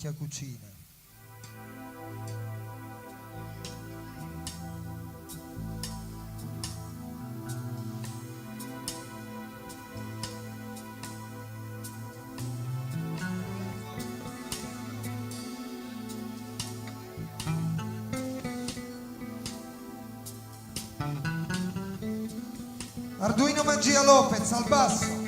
vecchia cucina. Arduino Magia Lopez al basso.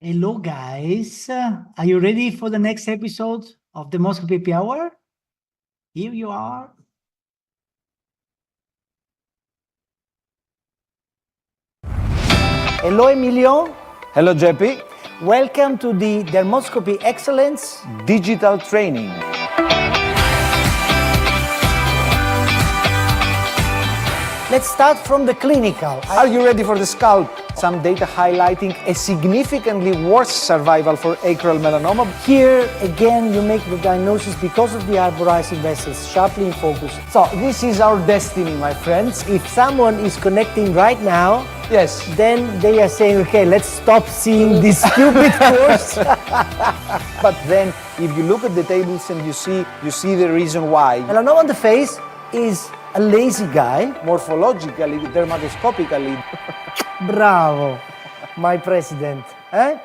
Hello, guys. Are you ready for the next episode of Dermoscopy Happy Hour? Here you are. Hello, Emilio. Hello, Jeppy. Welcome to the Dermoscopy Excellence Digital training. Let's start from the clinical. Are you ready for the scalp? Some data highlighting a significantly worse survival for acral melanoma. Here, again, you make the diagnosis because of the arborizing vessels, sharply in focus. So this is our destiny, my friends. If someone is connecting right now, Yes. then they are saying, okay, let's stop seeing this stupid course. But then, if you look at the tables and you see the reason why. Melanoma on the face is a lazy guy. Morphologically, dermatoscopically. Bravo, my president. Eh?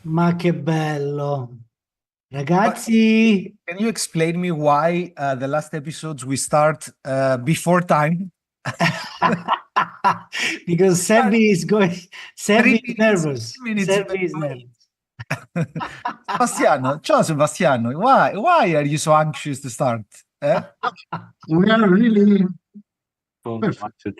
Ma che bello. Ragazzi, Can you explain me why the last episodes we start before time? because Sebby is nervous. 3 minutes Sebby is nervous. Sebastiano, ciao Sebastiano. Why are you so anxious to start? Eh? We are really perfect.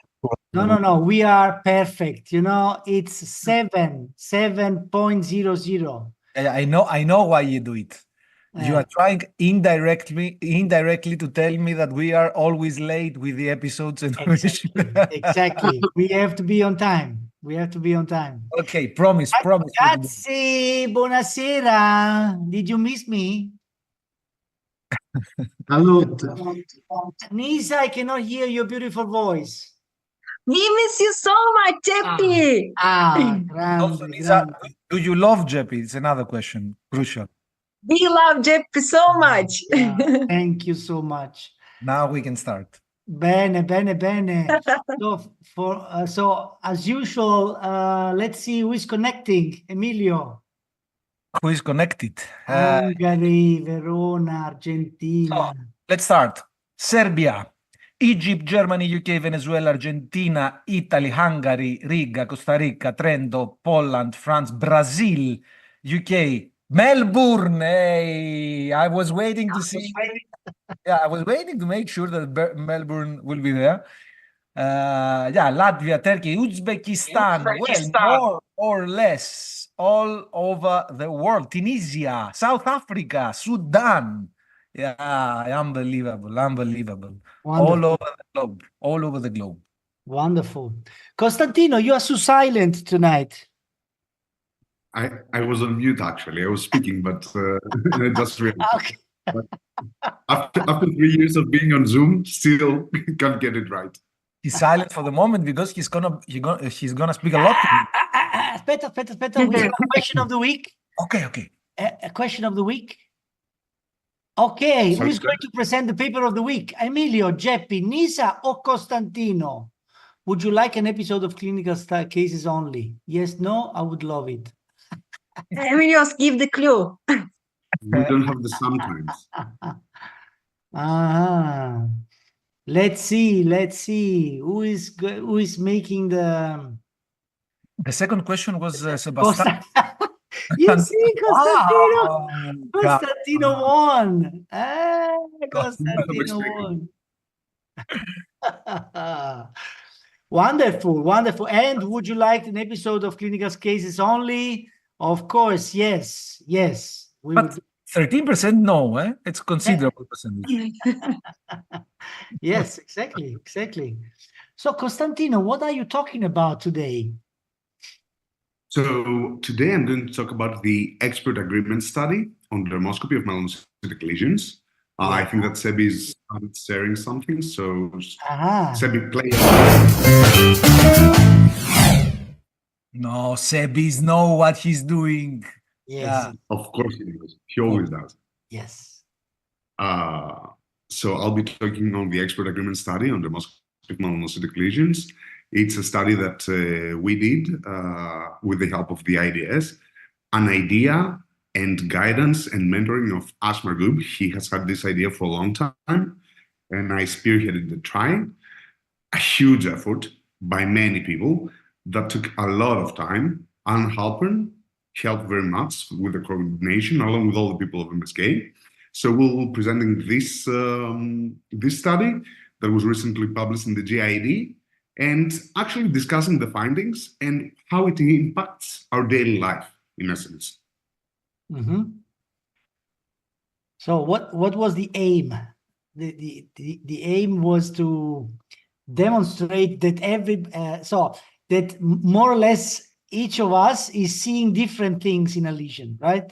No. We are perfect. You know, it's 7.00. I know why you do it. You are trying indirectly to tell me that we are always late with the episodes and Exactly. We have to be on time. Okay, promise. Ragazzi, buonasera. Did you miss me? Salute. Nisa, I cannot hear your beautiful voice. We miss you so much, Jeppy. Also, Grande, Lisa, grande. do you love Jeppy? It's another question, crucial. We love Jeppy so much. Yeah, thank you so much. Now we can start. Bene. So as usual, let's see who is connecting. Emilio. Who is connected? Hungary, Verona, Argentina. Let's start. Serbia, Egypt, Germany, UK, Venezuela, Argentina, Italy, Hungary, Riga, Costa Rica, Trento, Poland, France, Brazil, UK, Melbourne. Hey, I was waiting to see. Yeah, I was waiting to make sure that Melbourne will be there. Yeah, Latvia, Turkey, Uzbekistan. Well, more or less all over the world. Tunisia, South Africa, Sudan. Yeah, unbelievable, unbelievable. All Wonderful. over the globe, all over the globe. Wonderful. Costantino, you are so silent tonight. I was on mute actually. I was speaking, but I just realized. Okay. But after 3 years of being on Zoom, still can't get it right. He's silent for the moment because he's gonna speak a lot. Aspetta. We have a question of the week. Okay. A question of the week. Okay, Sorry, who's going to present the paper of the week? Emilio, Geppi, Nisa, or Costantino? Would you like an episode of clinical cases only? Yes, no, I would love it. Emilios, give the clue. We don't have the sometimes. Ah, let's see. Who is making the The second question was Sebastian. You see, Costantino. Wow, Costantino won. Ah, Not Costantino mistaken. won. Wonderful. And would you like an episode of clinical cases only? Of course, yes. We But 13% no, eh? It's considerable percentage. Yes, exactly. So, Costantino, what are you talking about today? So today I'm going to talk about the expert agreement study on dermoscopy of melanocytic lesions. I think that Sebi is sharing something, so Sebi, play. No, Sebis know what he's doing. Yes. Yeah. Of course he does. He always does. Yes. So I'll be talking on the expert agreement study on dermoscopic melanocytic lesions. It's a study that we did with the help of the IDS, an idea and guidance and mentoring of Asmar Gub. He has had this idea for a long time, and I spearheaded the trial. A huge effort by many people that took a lot of time. Anne Halpern helped very much with the coordination, along with all the people of MSK. So we'll be presenting this this study that was recently published in the GID, and actually discussing the findings and how it impacts our daily life, in essence. So what was the aim? The aim was to demonstrate that that more or less each of us is seeing different things in a lesion, right?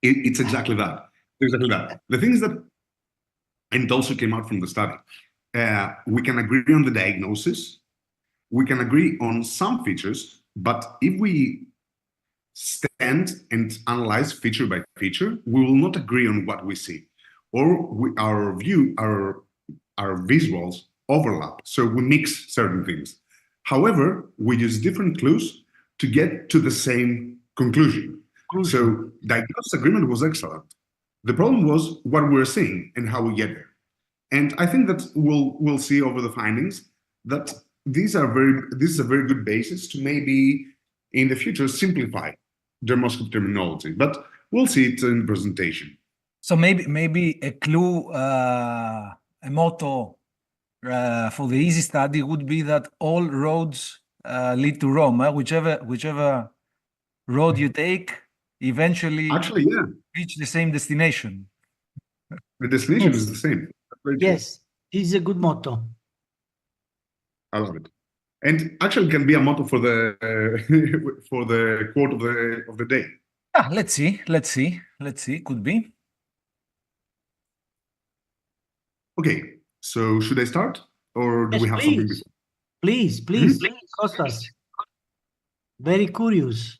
It's exactly that. The thing is that, and it also came out from the study, we can agree on the diagnosis, we can agree on some features, but if we stand and analyze feature by feature, we will not agree on what we see, or our visuals overlap, so we mix certain things. However, we use different clues to get to the same conclusion. So diagnosis agreement was excellent. The problem was what we're seeing and how we get there. And I think that we'll see over the findings that this is a very good basis to maybe in the future simplify dermoscopy terminology. But we'll see it in the presentation. So maybe a clue, a motto for the easy study would be that all roads lead to Rome. Whichever road you take, eventually reach the same destination. The destination is the same. Yes, this is a good motto. I love it, and actually can be a motto for the for the quote of the day. Let's see. Could be. Okay, so should I start, or do we have something before? Please, Kostas. Very curious.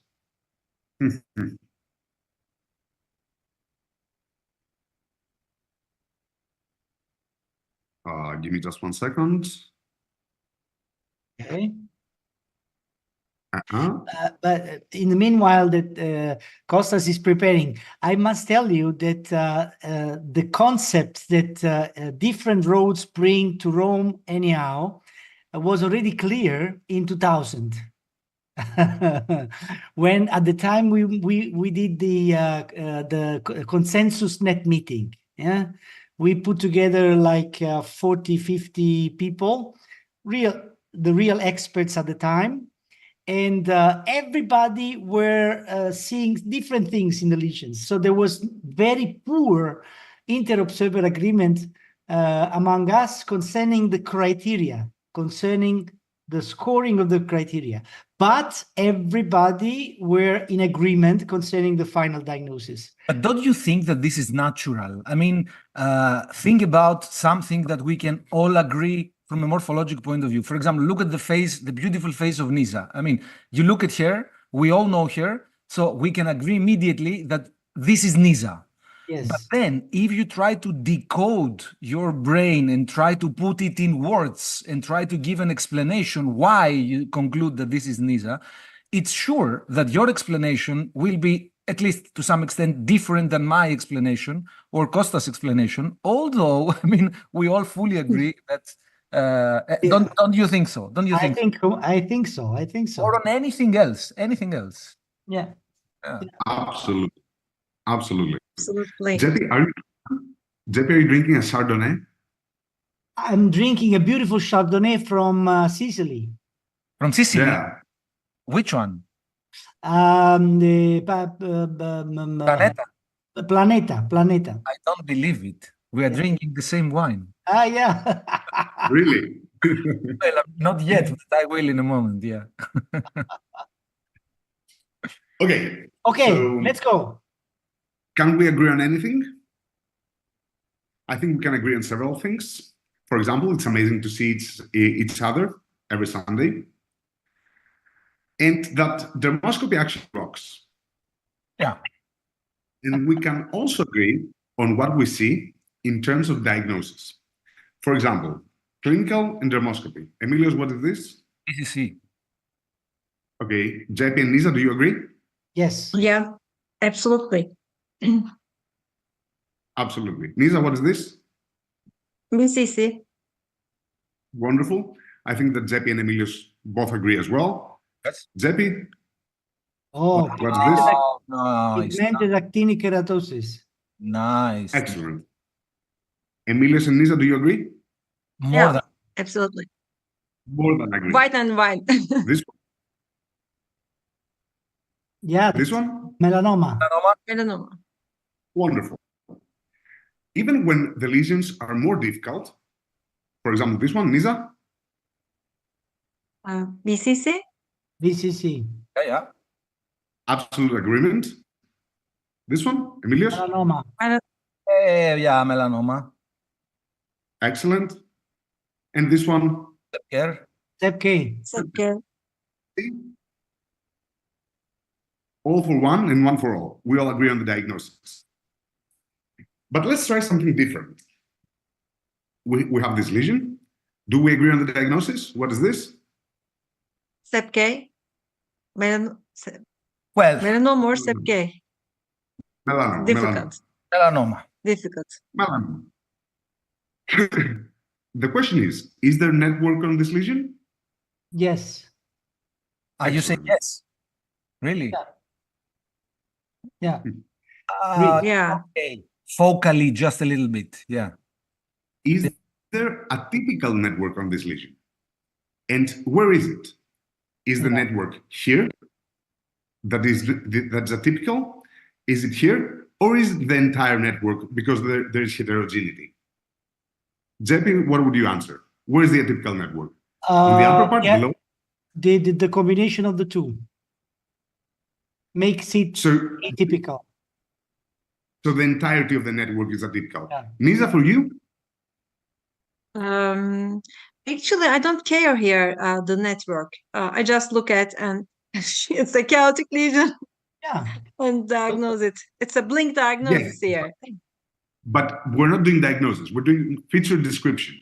Give me just 1 second. Okay. But in the meanwhile that Kostas is preparing, I must tell you that the concept that different roads bring to Rome anyhow was already clear in 2000. When at the time we did the consensus net meeting, We put together like 40, 50 people, the real experts at the time. And everybody were seeing different things in the lesions. So there was very poor inter-observer agreement among us concerning the criteria, concerning the scoring of the criteria. But everybody were in agreement concerning the final diagnosis. But don't you think that this is natural? I mean, think about something that we can all agree from a morphologic point of view. For example, look at the face, the beautiful face of Nisa. I mean, you look at her, we all know her, so we can agree immediately that this is Nisa. Yes. But then if you try to decode your brain and try to put it in words and try to give an explanation why you conclude that this is Nisa, it's sure that your explanation will be, at least to some extent, different than my explanation or Costa's explanation. Although, I mean, we all fully agree that. Don't you think so? Don't you I think? I think so. I think so. Or on anything else? Anything else? Yeah. Absolutely. Absolutely. Absolutely. Jeppy, are you drinking a Chardonnay? I'm drinking a beautiful Chardonnay from Sicily. From Sicily? Yeah. Which one? The Planeta? Planeta. I don't believe it. We are drinking the same wine. Ah, yeah. Really? Well, not yet, but I will in a moment. Yeah. Okay. Okay, So, let's go. can we agree on anything? I think we can agree on several things. For example, it's amazing to see each other every Sunday. And that dermoscopy actually rocks. Yeah. And we can also agree on what we see in terms of diagnosis. For example, clinical and dermoscopy. Emilios, what is this? PCC. Okay. JP and Nisa, do you agree? Yes. Yeah, absolutely. Absolutely. Nisa, what is this? BCC. Wonderful. I think that Jeppy and Emilios both agree as well. Yes. Jeppy, Oh, what's this? Oh, nice. pigmented actinic keratosis. Nice. Excellent. Emilios and Nisa, do you agree? More Yeah. than Absolutely. More than agree. White and white. This Yeah. this one? Melanoma. Melanoma. Wonderful. Even when the lesions are more difficult, for example, this one, Nisa? BCC. VCC. yeah. Absolute agreement. This one, Emilios? Melanoma. Yeah, melanoma. Excellent. And this one? Care. Step K. Okay. All for one and one for all. We all agree on the diagnosis. But let's try something different. We have this lesion. Do we agree on the diagnosis? What is this? Step K. Well, Melanoma or step K. Melanoma. Difficult. melanoma. Difficult. Melanoma. The question is there network on this lesion? Yes. Are you saying Excellent. yes? Really? Yeah. Yeah. Okay. Focally, just a little bit. Yeah. Is there a typical network on this lesion? And where is it? Is the network here? That's a typical? Is it here? Or is it the entire network because there is heterogeneity? Jeppy, what would you answer? Where is the atypical network? On the upper part, yeah. below? The combination of the two makes it So atypical. the entirety of the network is atypical. Yeah. Nisa, for you? Actually, I don't care here, the network. I just look at and it's a chaotic lesion Yeah. and diagnose it. It's a blink diagnosis here. But we're not doing diagnosis. We're doing feature description.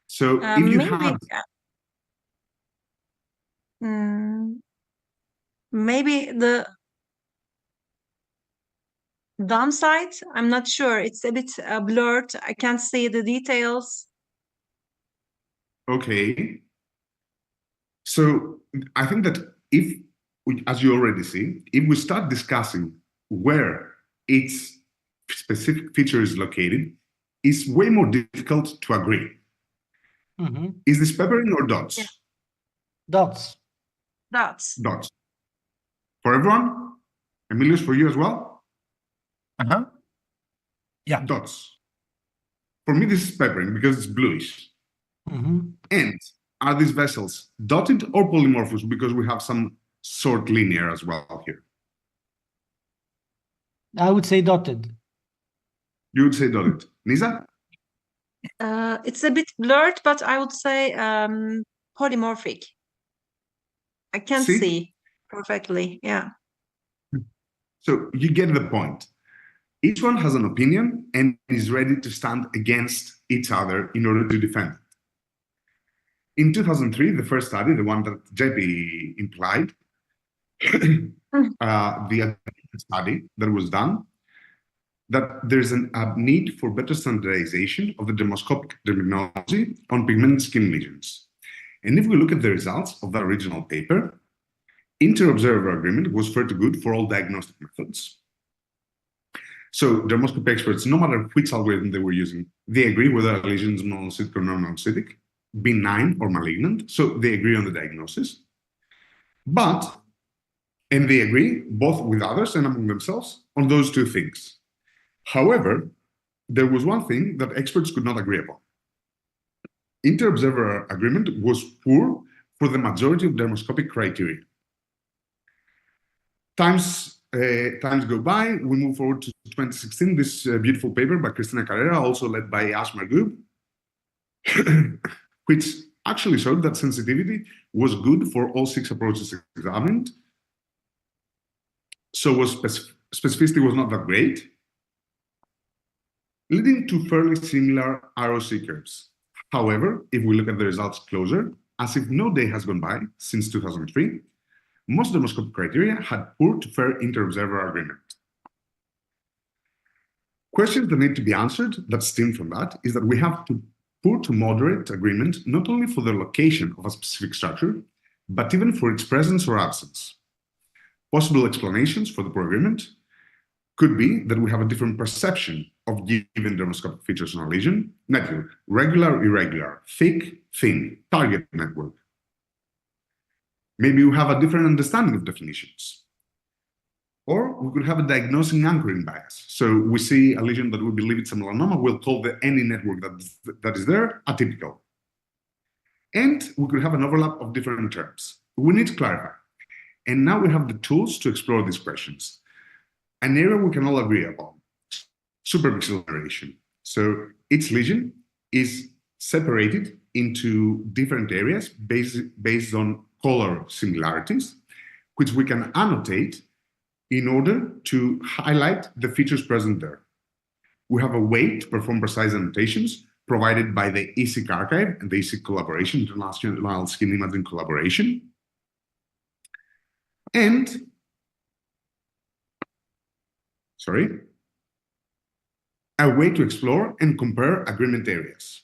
So if you Maybe, have... maybe the downside, I'm not sure. It's a bit blurred. I can't see the details. Okay. So I think that if, as you already see, if we start discussing where its specific feature is located, is way more difficult to agree. Is this peppering or dots? Yeah. Dots. Dots. Dots. For everyone? Emilius, for you as well? Uh-huh. Yeah. Dots. For me, this is peppering because it's bluish. And are these vessels dotted or polymorphous? Because we have some sort linear as well here. I would say dotted. You would say dotted. Nisa? It's a bit blurred, but I would say polymorphic. I can't see perfectly. Yeah. So you get the point. Each one has an opinion and is ready to stand against each other in order to defend it. In 2003, the first study, the one that JP implied, the study that was done, that there's a need for better standardization of the dermoscopic terminology on pigmented skin lesions. And if we look at the results of that original paper, inter-observer agreement was fairly good for all diagnostic methods. So dermoscopy experts, no matter which algorithm they were using, they agree whether a lesion is monocytic or non-monocytic, benign or malignant. So they agree on the diagnosis. And they agree both with others and among themselves on those two things. However, there was one thing that experts could not agree upon. Inter-observer agreement was poor for the majority of dermoscopic criteria. Times go by, we move forward to 2016, this beautiful paper by Cristina Carrera, also led by Ash Margub, which actually showed that sensitivity was good for all 6 approaches examined. So specificity was not that great, leading to fairly similar ROC curves. However, if we look at the results closer, as if no day has gone by since 2003, most dermoscopic criteria had poor to fair inter-observer agreement. Questions that need to be answered that stem from that is that we have poor to moderate agreement not only for the location of a specific structure, but even for its presence or absence. Possible explanations for the poor agreement could be that we have a different perception of given dermoscopic features on a lesion, network, regular, irregular, thick, thin, target network. Maybe we have a different understanding of definitions. Or we could have a diagnosing anchoring bias. So we see a lesion that we believe it's a melanoma, we'll call any network that is there atypical. And we could have an overlap of different terms. We need to clarify. And now we have the tools to explore these questions. An area we can all agree upon, superpixel generation. So each lesion is separated into different areas based on color similarities, which we can annotate in order to highlight the features present there. We have a way to perform precise annotations provided by the ESIC archive and the ESIC collaboration, International Skin Imaging Collaboration. And, a way to explore and compare agreement areas.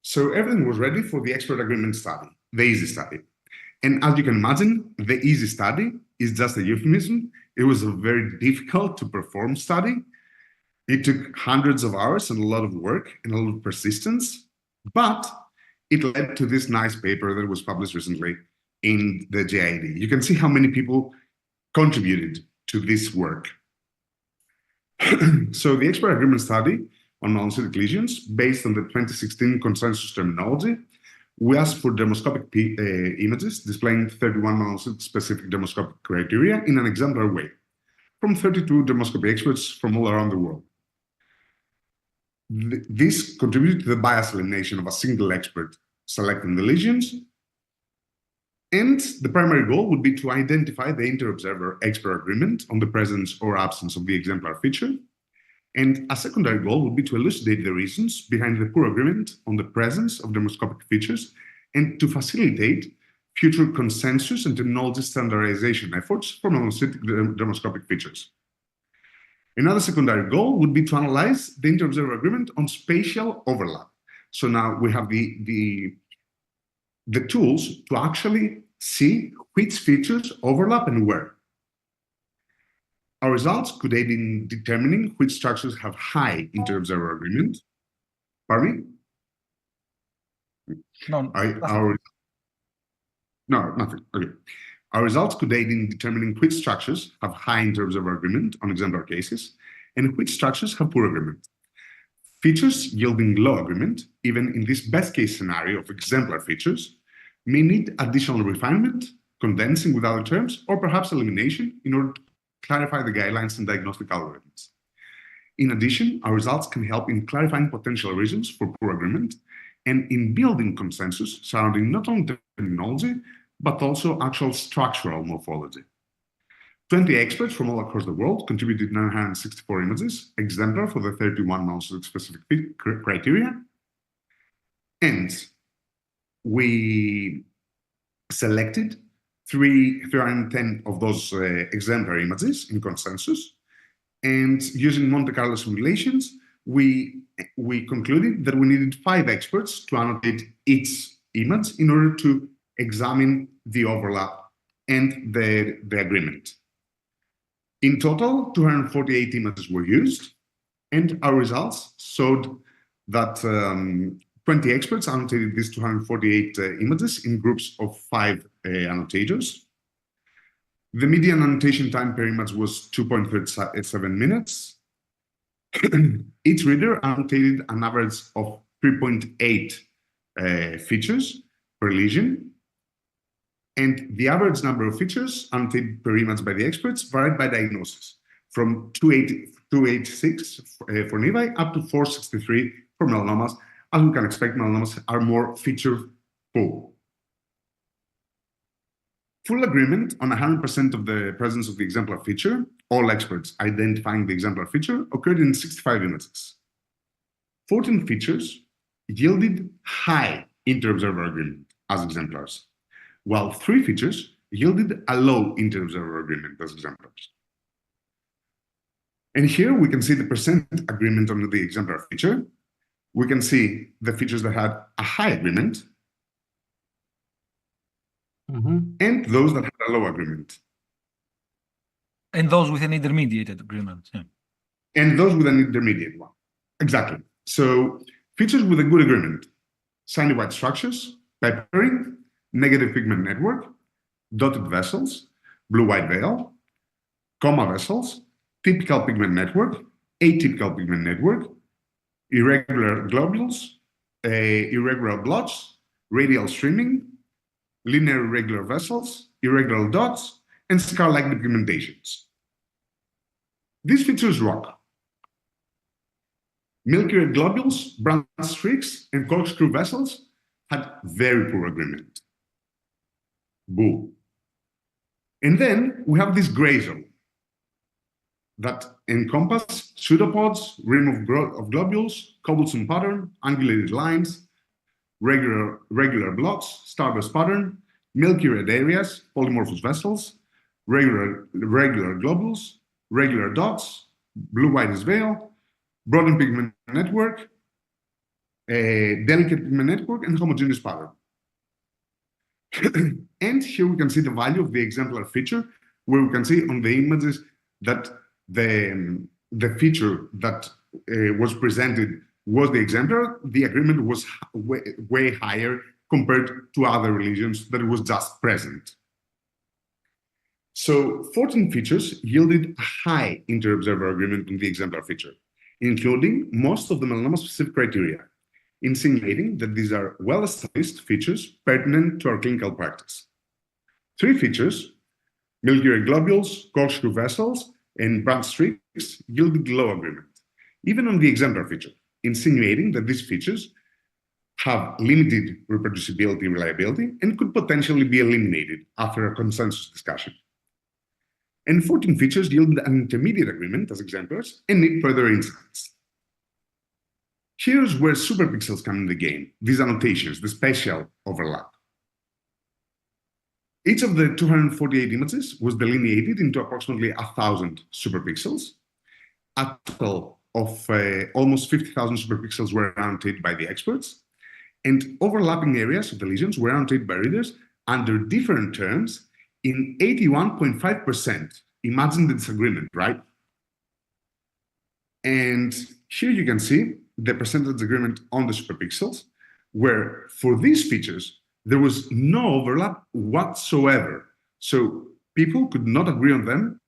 So everything was ready for the expert agreement study, the EASY study. And as you can imagine, the EASY study is just a euphemism. It was a very difficult to perform study. It took hundreds of hours and a lot of work and a lot of persistence, but it led to this nice paper that was published recently in the JID. You can see how many people contributed to this work. So the expert agreement study on monocytic lesions, based on the 2016 consensus terminology, we asked for dermoscopic images displaying 31 monocytic-specific dermoscopic criteria in an exemplar way from 32 dermoscopy experts from all around the world. This contributed to the bias elimination of a single expert selecting the lesions. And the primary goal would be to identify the inter-observer expert agreement on the presence or absence of the exemplar feature. And a secondary goal would be to elucidate the reasons behind the poor agreement on the presence of dermoscopic features and to facilitate future consensus and terminology standardization efforts for monocytic dermoscopic features. Another secondary goal would be to analyze the inter-observer agreement on spatial overlap. So now we have the tools to actually see which features overlap and where. Our results could aid in determining which structures have high inter-observer agreement. Pardon me? No, No, nothing. Okay. Our results could aid in determining which structures have high inter-observer agreement on exemplar cases and which structures have poor agreement. Features yielding low agreement, even in this best-case scenario of exemplar features, may need additional refinement, condensing with other terms, or perhaps elimination in order to clarify the guidelines and diagnostic algorithms. In addition, our results can help in clarifying potential reasons for poor agreement and in building consensus surrounding not only terminology, but also actual structural morphology. 20 experts from all across the world contributed 964 images, exemplar for the 31 monocytic-specific criteria. And we selected 310 of those exemplar images in consensus. And using Monte Carlo simulations, we concluded that we needed 5 experts to annotate each image in order to examine the overlap and the agreement. In total, 248 images were used, and our results showed that 20 experts annotated these 248 images in groups of 5 annotators. The median annotation time per image was 2.37 minutes. Each reader annotated an average of 3.8 features per lesion. And the average number of features annotated per image by the experts varied by diagnosis, from 286 for nevi up to 463 for melanomas. As we can expect, melanomas are more feature-full. Full agreement on 100% of the presence of the exemplar feature, all experts identifying the exemplar feature, occurred in 65 images. 14 features yielded high inter-observer agreement as exemplars, while 3 features yielded a low inter-observer agreement as exemplars. And here we can see the percent agreement on the exemplar feature. We can see the features that had a high agreement, and those that had a low agreement. And those with an intermediate agreement. Yeah. And those with an intermediate one. Exactly. So features with a good agreement: shiny white structures, peppering, negative pigment network, dotted vessels, blue-white veil, coma vessels, typical pigment network, atypical pigment network, irregular globules, irregular blots, radial streaming, linear irregular vessels, irregular dots, and scar-like depigmentations. These features rock. Milky red globules, brown streaks, and corkscrew vessels had very poor agreement. Boo. And then we have this gray zone that encompass pseudopods, rim of globules, cobblestone pattern, angulated lines, regular blots, starburst pattern, milky red areas, polymorphous vessels, regular globules, regular dots, blue-whitish veil, broadened pigment network, a delicate pigment network, and homogeneous pattern. And here we can see the value of the exemplar feature, where we can see on the images that the feature that was presented was the exemplar. The agreement was way higher compared to other lesions that was just present. So 14 features yielded a high inter-observer agreement on the exemplar feature, including most of the melanoma-specific criteria, insinuating that these are well-established features pertinent to our clinical practice. 3 features, milky red globules, corkscrew vessels, and brown streaks, yielded low agreement, even on the exemplar feature, insinuating that these features have limited reproducibility reliability and could potentially be eliminated after a consensus discussion. And 14 features yielded an intermediate agreement as exemplars and need further insights. Here's where superpixels come in the game, these annotations, the spatial overlap. Each of the 248 images was delineated into approximately 1,000 superpixels. A total of almost 50,000 superpixels were annotated by the experts, and overlapping areas of the lesions were annotated by readers under different terms in 81.5% imagine the disagreement, right? And here you can see the percentage agreement on the superpixels, where for these features, there was no overlap whatsoever. So people could not agree on them,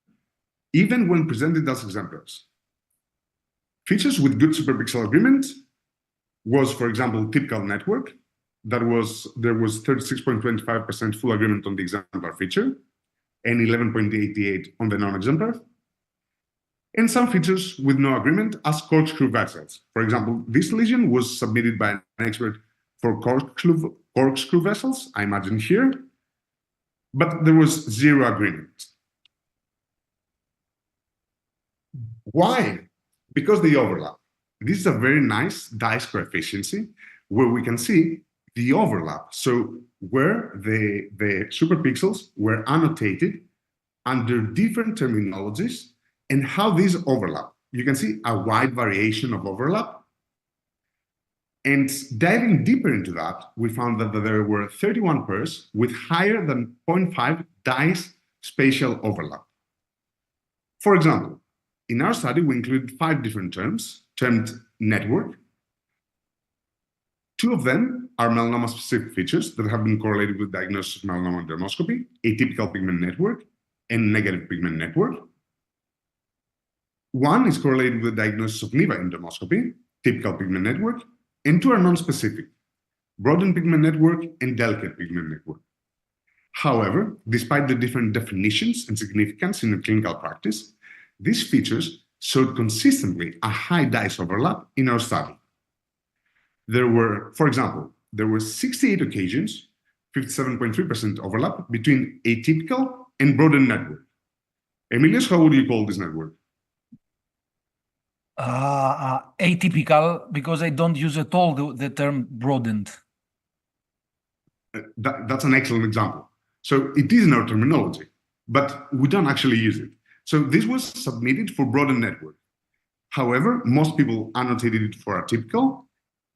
even when presented as exemplars. Features with good superpixel agreement was, for example, typical network. There was 36.25% full agreement on the exemplar feature and 11.88% on the non-exemplar. And some features with no agreement as corkscrew vessels. For example, this lesion was submitted by an expert for corkscrew vessels, I imagine here, but there was zero agreement. Why? Because they overlap. This is a very nice dice coefficiency where we can see the overlap. So where the superpixels were annotated under different terminologies and how these overlap. You can see a wide variation of overlap. And diving deeper into that, we found that there were 31 pairs with higher than 0.5 dice spatial overlap. For example, in our study, we included 5 different terms, termed network. 2 of them are melanoma-specific features that have been correlated with diagnosis of melanoma dermoscopy, atypical pigment network, and negative pigment network. 1 is correlated with diagnosis of NIVA in dermoscopy, typical pigment network, and 2 are non-specific, broadened pigment network and delicate pigment network. However, despite the different definitions and significance in clinical practice, these features showed consistently a high dice overlap in our study. There were, for example, 68 occasions, 57.3% overlap between atypical and broadened network. Emilius, how would you call this network? Atypical, because I don't use at all the term broadened. That's an excellent example. So it is in our terminology, but we don't actually use it. So this was submitted for broadened network. However, most people annotated it for atypical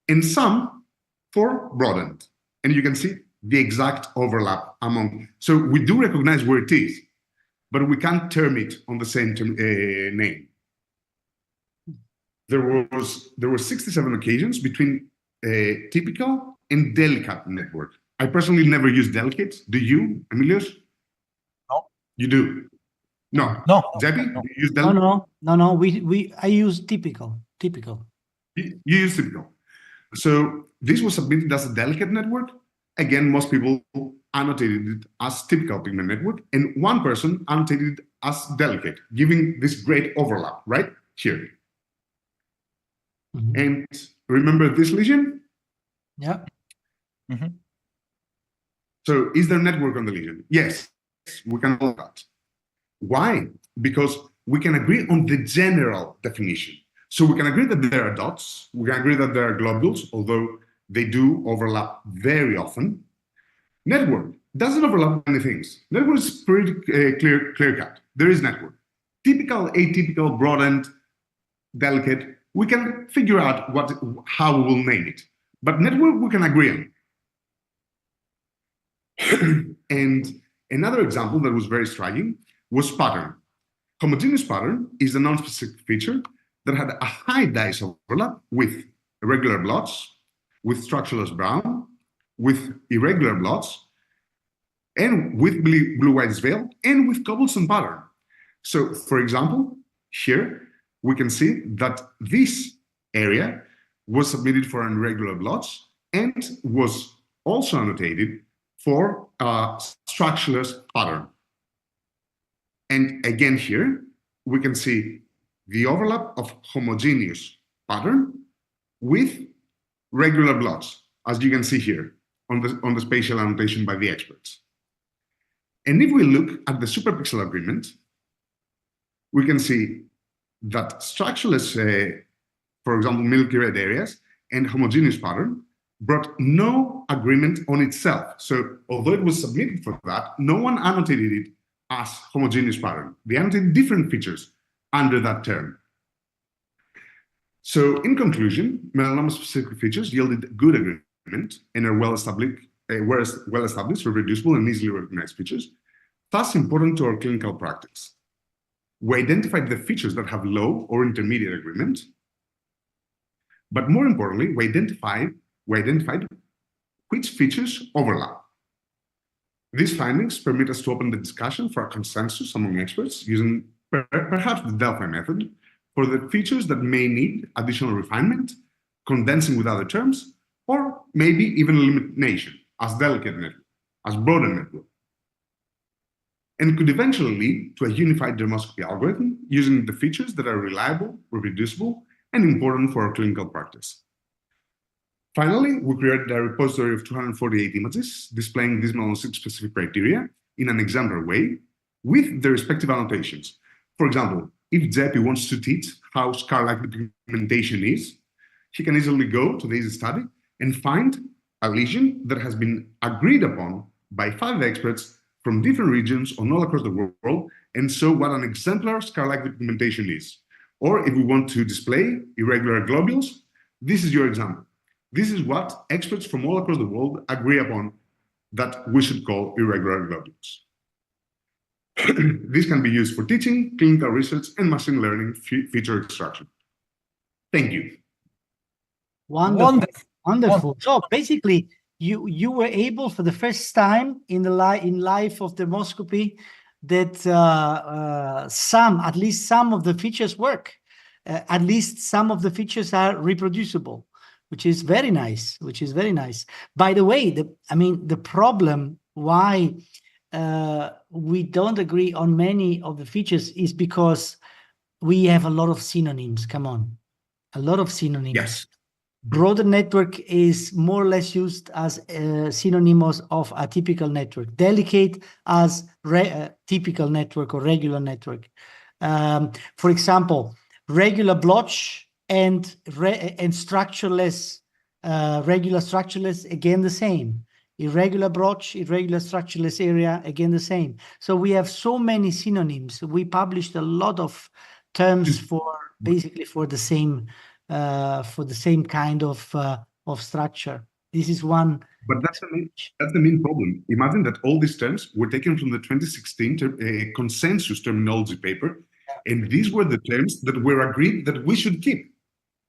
and some for broadened. And you can see the exact overlap among. So we do recognize where it is, but we can't term it on the same name. There were 67 occasions between typical and delicate network. I personally never use delicate. Do you, Emilius? No. You do? No. No. Zebi, No. do you use delicate? No. I use typical. You use typical. So this was submitted as a delicate network. Again, most people annotated it as typical pigment network, and 1 person annotated it as delicate, giving this great overlap right here. Mm-hmm. And remember this lesion? Yeah. Mm-hmm. So is there network on the lesion? Yes, we can call that. Why? Because we can agree on the general definition. So we can agree that there are dots, we can agree that there are globules, although they do overlap very often. Network doesn't overlap many things. Network is pretty clear cut. There is network. Typical, atypical, broadened, delicate, we can figure out how we will name it. But network we can agree on. And another example that was very striking was pattern. Homogeneous pattern is a non-specific feature that had a high dice overlap with irregular blots, with structureless brown, with irregular blots, and with blue-white veil, and with cobblestone pattern. So, for example, here we can see that this area was submitted for irregular blots and was also annotated for a structureless pattern. And again here, we can see the overlap of homogeneous pattern with regular blots, as you can see here on the spatial annotation by the experts. And if we look at the superpixel agreement, we can see that structureless, for example, milky red areas and homogeneous pattern brought no agreement on itself. So although it was submitted for that, no one annotated it as homogeneous pattern. They annotated different features under that term. So in conclusion, melanoma-specific features yielded good agreement and are well-established, reproducible, and easily recognized features, thus important to our clinical practice. we identified the features that have low or intermediate agreement. But more importantly, we identified which features overlap. These findings permit us to open the discussion for a consensus among experts using perhaps the Delphi method for the features that may need additional refinement, condensing with other terms, or maybe even elimination as delicate network, as broader network, and could eventually lead to a unified dermoscopy algorithm using the features that are reliable, reproducible, and important for our clinical practice. Finally, we created a repository of 248 images displaying these melanocyte-specific criteria in an exemplar way with the respective annotations. For example, if Jeppy wants to teach how scar-like pigmentation is, he can easily go to this study and find a lesion that has been agreed upon by 5 experts from different regions or all across the world and show what an exemplar scar-like pigmentation is. Or if we want to display irregular globules, this is your example. This is what experts from all across the world agree upon that we should call irregular globules. This can be used for teaching, clinical research, and machine learning feature extraction. Thank you. Wonderful. Wonderful. So basically, you were able for the first time in the life of dermoscopy that at least some of the features work. At least some of the features are reproducible, which is very nice. By the way, the problem why we don't agree on many of the features is because we have a lot of synonyms. Come on, a lot of synonyms. Yes. Broader network is more or less used as synonymous of a typical network. Delicate as typical network or regular network. For example, regular blotch and structureless, regular structureless, again the same. Irregular blotch, irregular structureless area, again the same. So we have so many synonyms. We published a lot of terms for basically for the same kind of structure. This is one. But that's the main problem. Imagine that all these terms were taken from the 2016 consensus terminology paper, and these were the terms that were agreed that we should keep.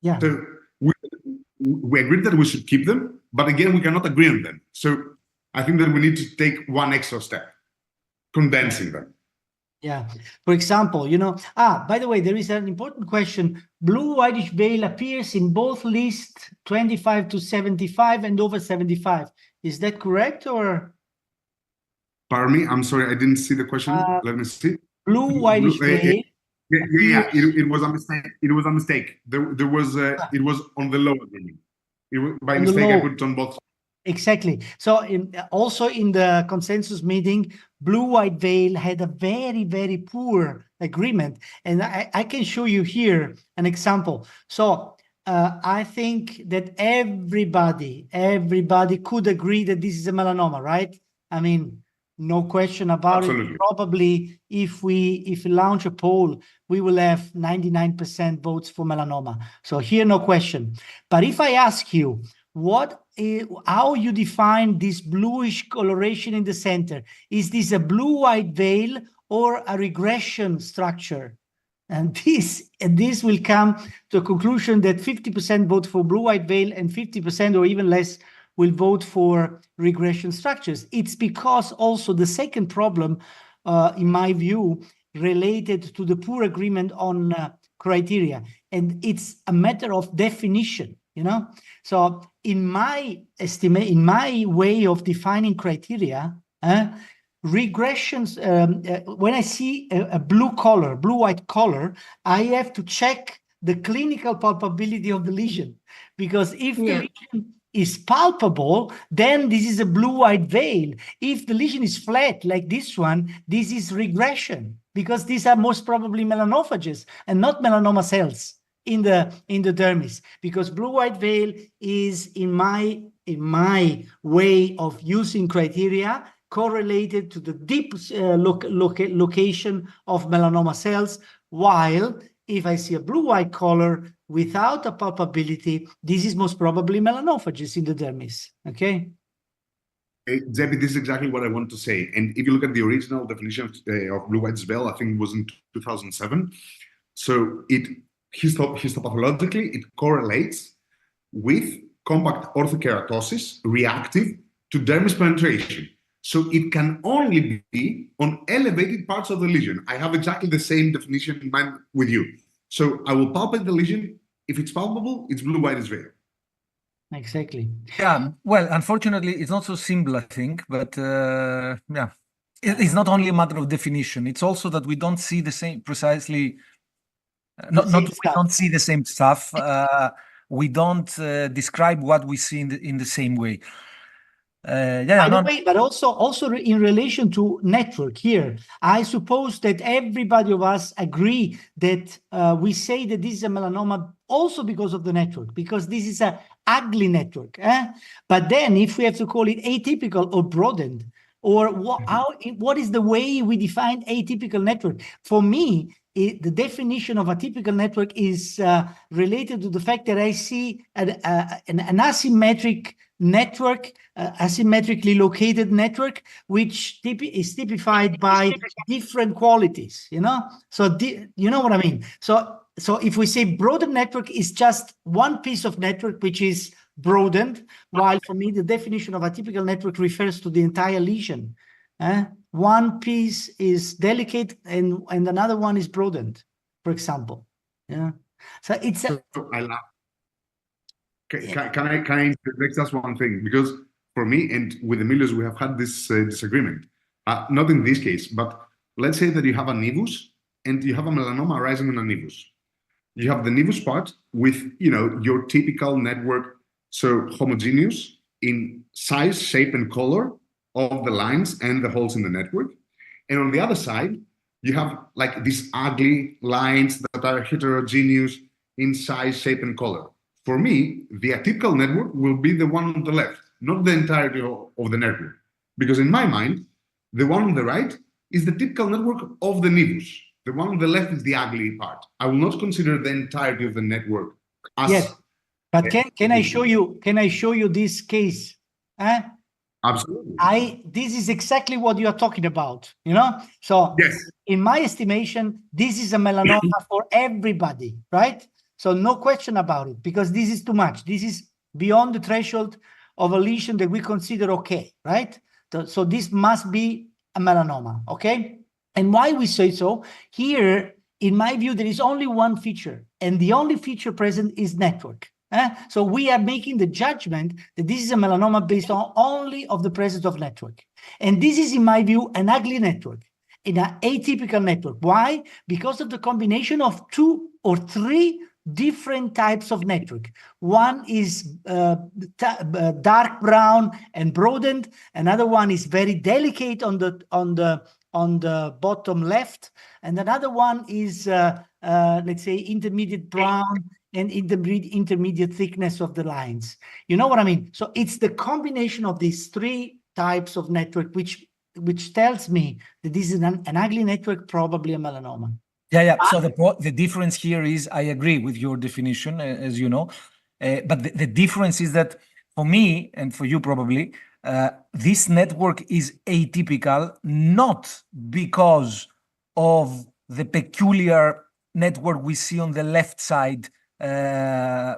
Yeah. So we agreed that we should keep them, but again, we cannot agree on them. So I think that we need to take one extra step, condensing them. Yeah. For example, by the way, there is an important question. Blue whitish veil appears in both lists 25 to 75 and over 75. Is that correct or? Pardon me, I'm sorry, I didn't see the question. Let me see. Blue whitish veil. Yeah, it was a mistake. It was a mistake. There was it was on the lower agreement. By mistake, I put it on both. Exactly. So also in the consensus meeting, blue-white veil had a very, very poor agreement. And I can show you here an example. So I think that everybody could agree that this is a melanoma, right? I mean, no question about Absolutely. it. Probably if we launch a poll, we will have 99% votes for melanoma. So here, no question. But if I ask you, how you define this bluish coloration in the center? Is this a blue-white veil or a regression structure? And this will come to a conclusion that 50% vote for blue-white veil and 50% or even less will vote for regression structures. It's because also the second problem, in my view, related to the poor agreement on criteria. And it's a matter of definition. So in my estimate, in my way of defining criteria, regressions, when I see a blue-white color, I have to check the clinical palpability of the lesion, because if the lesion is palpable, then this is a blue-white veil. If the lesion is flat like this one, this is regression, because these are most probably melanophages and not melanoma cells in the dermis, because blue-white veil is in my way of using criteria correlated to the deep location of melanoma cells, while if I see a blue-white color without a palpability, this is most probably melanophages in the dermis. Okay. Zebi, this is exactly what I want to say. And if you look at the original definition of blue-white spell, I think it was in 2007. So histopathologically, it correlates with compact orthokeratosis reactive to dermis penetration. So it can only be on elevated parts of the lesion. I have exactly the same definition in mind with you. So I will palpate the lesion. If it's palpable, it's blue-white as veil. Exactly. Yeah, well, unfortunately, it's not so simple, I think, but yeah, it's not only a matter of definition. It's also that we don't see the same precisely. We don't see the same stuff. We don't describe what we see in the same way. By the way, but also in relation to network here, I suppose that everybody of us agree that we say that this is a melanoma also because of the network, because this is an ugly network. But then if we have to call it atypical or broadened, or what is the way we define atypical network? For me, the definition of a typical network is related to the fact that I see an asymmetric network, asymmetrically located network, which is typified by different qualities, you know? So, you know what I mean? So if we say broadened network is just one piece of network, which is broadened, while for me, the definition of a typical network refers to the entire lesion. One piece is delicate and another one is broadened, for example. Yeah. So it's I love. Can I interject just one thing? Because for me and with Emilius, we have had this disagreement. Not in this case, but let's say that you have a nevus and you have a melanoma arising on a nevus. You have the nevus part with, you know, your typical network, so homogeneous in size, shape, and color of the lines and the holes in the network. And on the other side, you have like these ugly lines that are heterogeneous in size, shape, and color. For me, the atypical network will be the one on the left, not the entirety of the network. Because in my mind, the one on the right is the typical network of the nevus. The one on the left is the ugly part. I will not consider the entirety of the network as... Yes, but can I show you this case? Absolutely. This is exactly what you are talking about, you know? So yes, in my estimation, this is a melanoma for everybody, right? So no question about it, because this is too much. This is beyond the threshold of a lesion that we consider okay, right? So this must be a melanoma, okay? And why we say so? Here, in my view, there is only one feature, and the only feature present is network. So we are making the judgment that this is a melanoma based on only of the presence of network. And this is, in my view, an ugly network, in an atypical network. Why? Because of the combination of 2 or 3 different types of network. One is dark brown and broadened. Another one is very delicate on the bottom left, and another one is let's say intermediate brown and intermediate thickness of the lines. You know what I mean? So it's the combination of these 3 types of network which tells me that this is an ugly network, probably a melanoma. Yeah. So the difference here is, I agree with your definition, as you know, but the difference is that for me and for you probably, this network is atypical, not because of the peculiar network we see on the left side. So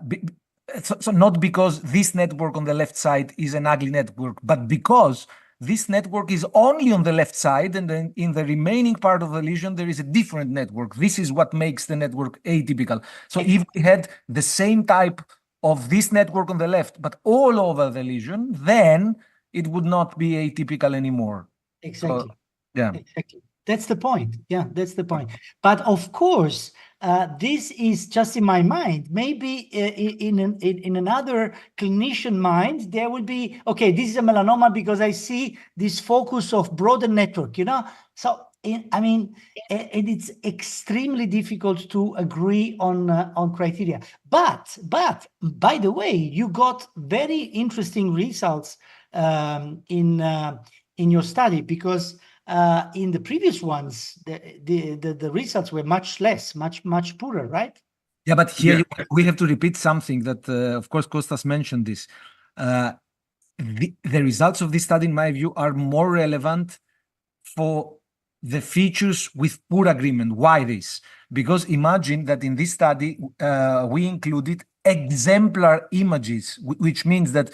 not because this network on the left side is an ugly network, but because this network is only on the left side, and then in the remaining part of the lesion, there is a different network. This is what makes the network atypical. So if we had the same type of this network on the left, but all over the lesion, then it would not be atypical anymore. Exactly. So, yeah. Exactly. That's the point. Yeah, that's the point. But of course, this is just in my mind. Maybe in another clinician mind, there will be, okay, this is a melanoma because I see this focus of broader network, you know? So, I mean, and it's extremely difficult to agree on criteria. But by the way, you got very interesting results in your study, because in the previous ones, the results were much less, much poorer, right? Yeah, but here we have to repeat something that, of course, Kostas mentioned this. the results of this study, in my view, are more relevant for the features with poor agreement. Why this? Because imagine that in this study, we included exemplar images, which means that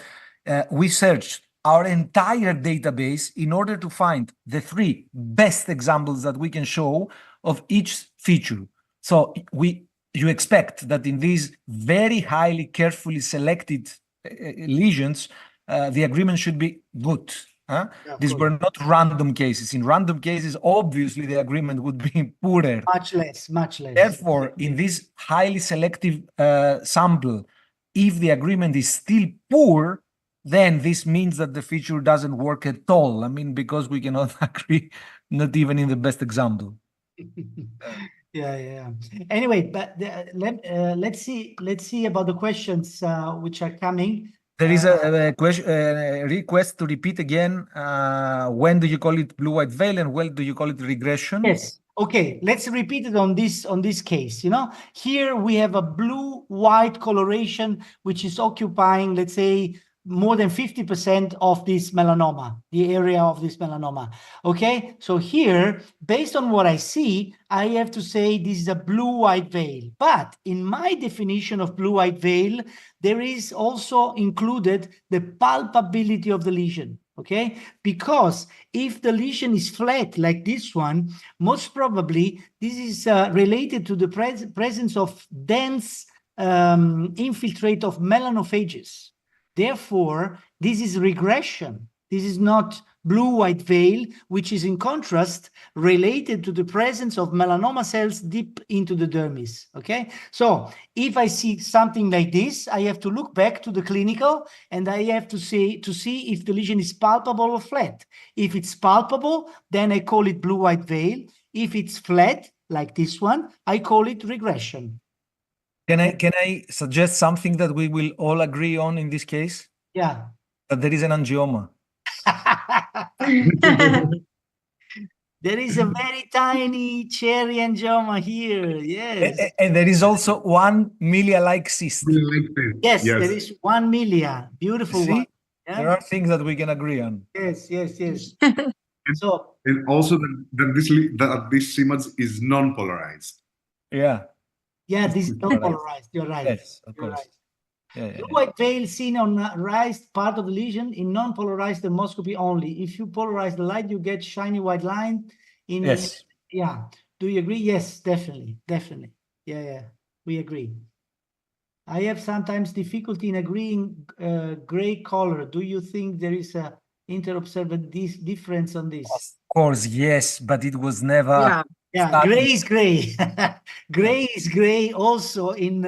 we searched our entire database in order to find the 3 best examples that we can show of each feature. So you expect that in these very highly carefully selected lesions, the agreement should be good. Yeah, These were not random cases. In random cases, obviously, the agreement would be poorer. much less. Therefore, in this highly selective sample, if the agreement is still poor, then this means that the feature doesn't work at all. I mean, because we cannot agree, not even in the best example. Yeah. Anyway, but let's see about the questions which are coming. There is a question, request to repeat again. When do you call it blue-white veil, and when do you call it regression? Yes. Okay, let's repeat it on this case. Here we have a blue-white coloration, which is occupying, let's say, more than 50% of this melanoma, the area of this melanoma. Okay, so here, based on what I see, I have to say this is a blue-white veil. But in my definition of blue-white veil, there is also included the palpability of the lesion. Okay, because if the lesion is flat like this one, most probably this is related to the presence of dense infiltrate of melanophages. Therefore, this is regression. This is not blue-white veil, which is in contrast related to the presence of melanoma cells deep into the dermis. Okay, so if I see something like this, I have to look back to the clinical and I have to see if the lesion is palpable or flat. If it's palpable, then I call it blue-white veil. If it's flat, like this one, I call it regression. Can I suggest something that we will all agree on in this case? Yeah. That there is an angioma. There is a very tiny cherry angioma here. Yes. And there is also 1 milia-like cyst. Yes, there is 1 milia. Beautiful See? one. Yeah? There are things that we can agree on. Yes. So And also that this image is non-polarized. Yeah. this is not polarized. You're right. Yes, of You're course. right. Yeah. Blue-white veil seen on raised part of the lesion in non-polarized dermoscopy only. If you polarize the light, you get shiny white line. Yes. Yeah. Do you agree? Yes, definitely. Yeah. We agree. I have sometimes difficulty in agreeing gray color. Do you think there is a inter-observed difference on this? Of course, yes, but it was never. Yeah, gray is gray. Gray is gray also in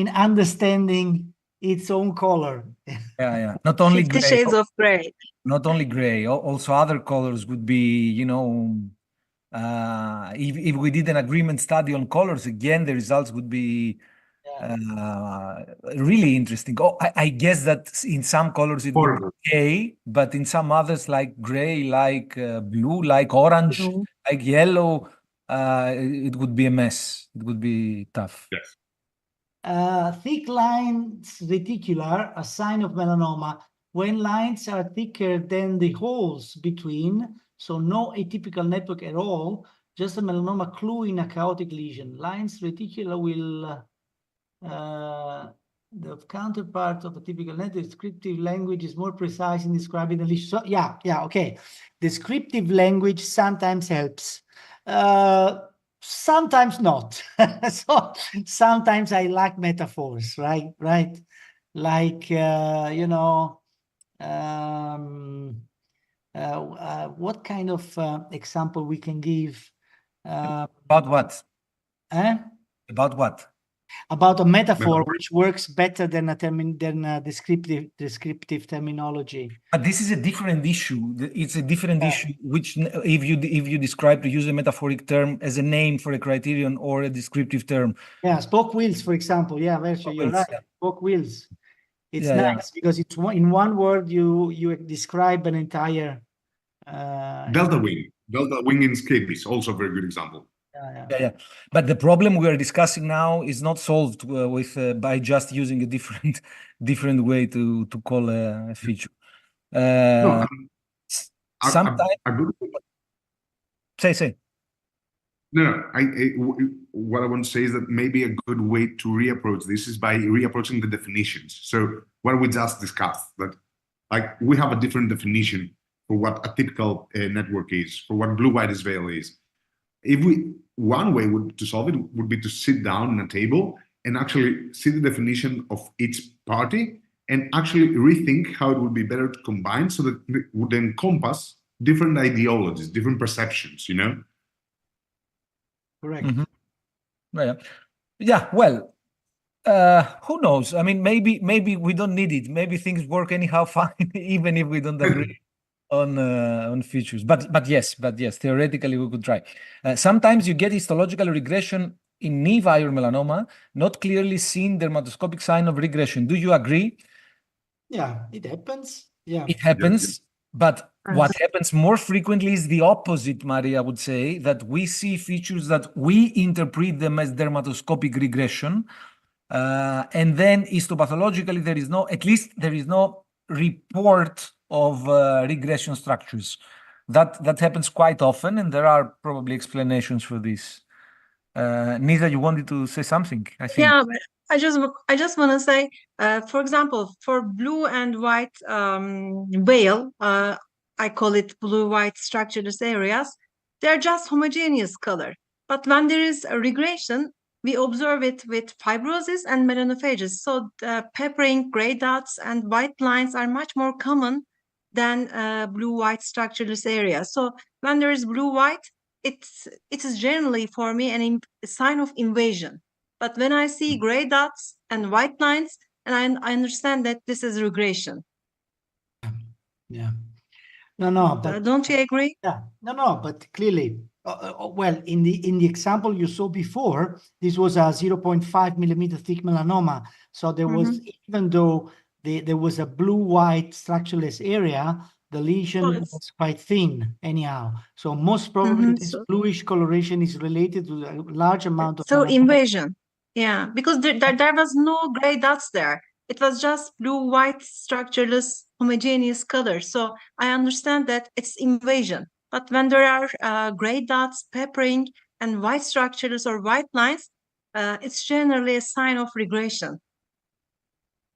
understanding its own color. Yeah. Not only 50 gray. shades of gray. Not only gray, also other colors would be, if we did an agreement study on colors, again, the results would be really interesting. I guess that in some colors it would be okay, but in some others, like gray, like blue, like orange, like yellow, it would be a mess. It would be tough. Yes. Thick lines reticular, a sign of melanoma. When lines are thicker than the holes between, so no atypical network at all, just a melanoma clue in a chaotic lesion. Lines reticular will, the counterpart of a typical network, descriptive language is more precise in describing the lesion. So yeah, okay. Descriptive language sometimes helps. Sometimes not. So sometimes I like metaphors, right? Like, what kind of example we can give? About what? About what? About a metaphor which works better than a descriptive terminology. But this is a different issue. It's a different issue, which if you describe to use a metaphoric term as a name for a criterion or a descriptive term. Yeah, spoke wheels, for example. Yeah, Vercio, you're right. Yeah. Spoke wheels. It's nice because it's in one word you describe an entire Delta wing in scabies, also a very good example. Yeah. But the problem we are discussing now is not solved by just using a different way to call a feature. No, Sometimes, a good say. No, what I want to say is that maybe a good way to reapproach this is by reapproaching the definitions. So what we just discussed, that like we have a different definition for what a typical network is, for what blue-white veil is. One way to solve it would be to sit down on a table and actually see the definition of each party and actually rethink how it would be better to combine so that it would encompass different ideologies, different perceptions, you know? Correct. Yeah. Well, who knows? I mean, maybe we don't need it. Maybe things work anyhow fine, even if we don't agree on features. But yes, theoretically we could try. Sometimes you get histological regression in nevi or melanoma, not clearly seen dermatoscopic sign of regression. Do you agree? Yeah, it happens. Yeah. It happens, but what happens more frequently is the opposite, Maria, I would say, that we see features that we interpret them as dermatoscopic regression. And then histopathologically, there is no report of regression structures. That happens quite often, and there are probably explanations for this. Nisa, you wanted to say something, I think. Yeah, but I just want to say, for example, for blue and white veil, I call it blue-white structureless areas. They're just homogeneous color. But when there is a regression, we observe it with fibrosis and melanophages. So peppering, gray dots, and white lines are much more common than blue-white structureless areas. So when there is blue-white, it is generally for me a sign of invasion. But when I see gray dots and white lines, and I understand that this is regression. Yeah. No, but don't you agree? Yeah, no, but clearly, well, in the example you saw before, this was a 0.5 millimeter thick melanoma. So there was, even though there was a blue-white structureless area, the lesion was quite thin anyhow. So most probably this bluish coloration is related to a large amount of invasion. Yeah, because there was no gray dots there. It was just blue-white structureless homogeneous color. So I understand that it's invasion. But when there are gray dots, peppering, and white structureless or white lines, it's generally a sign of regression.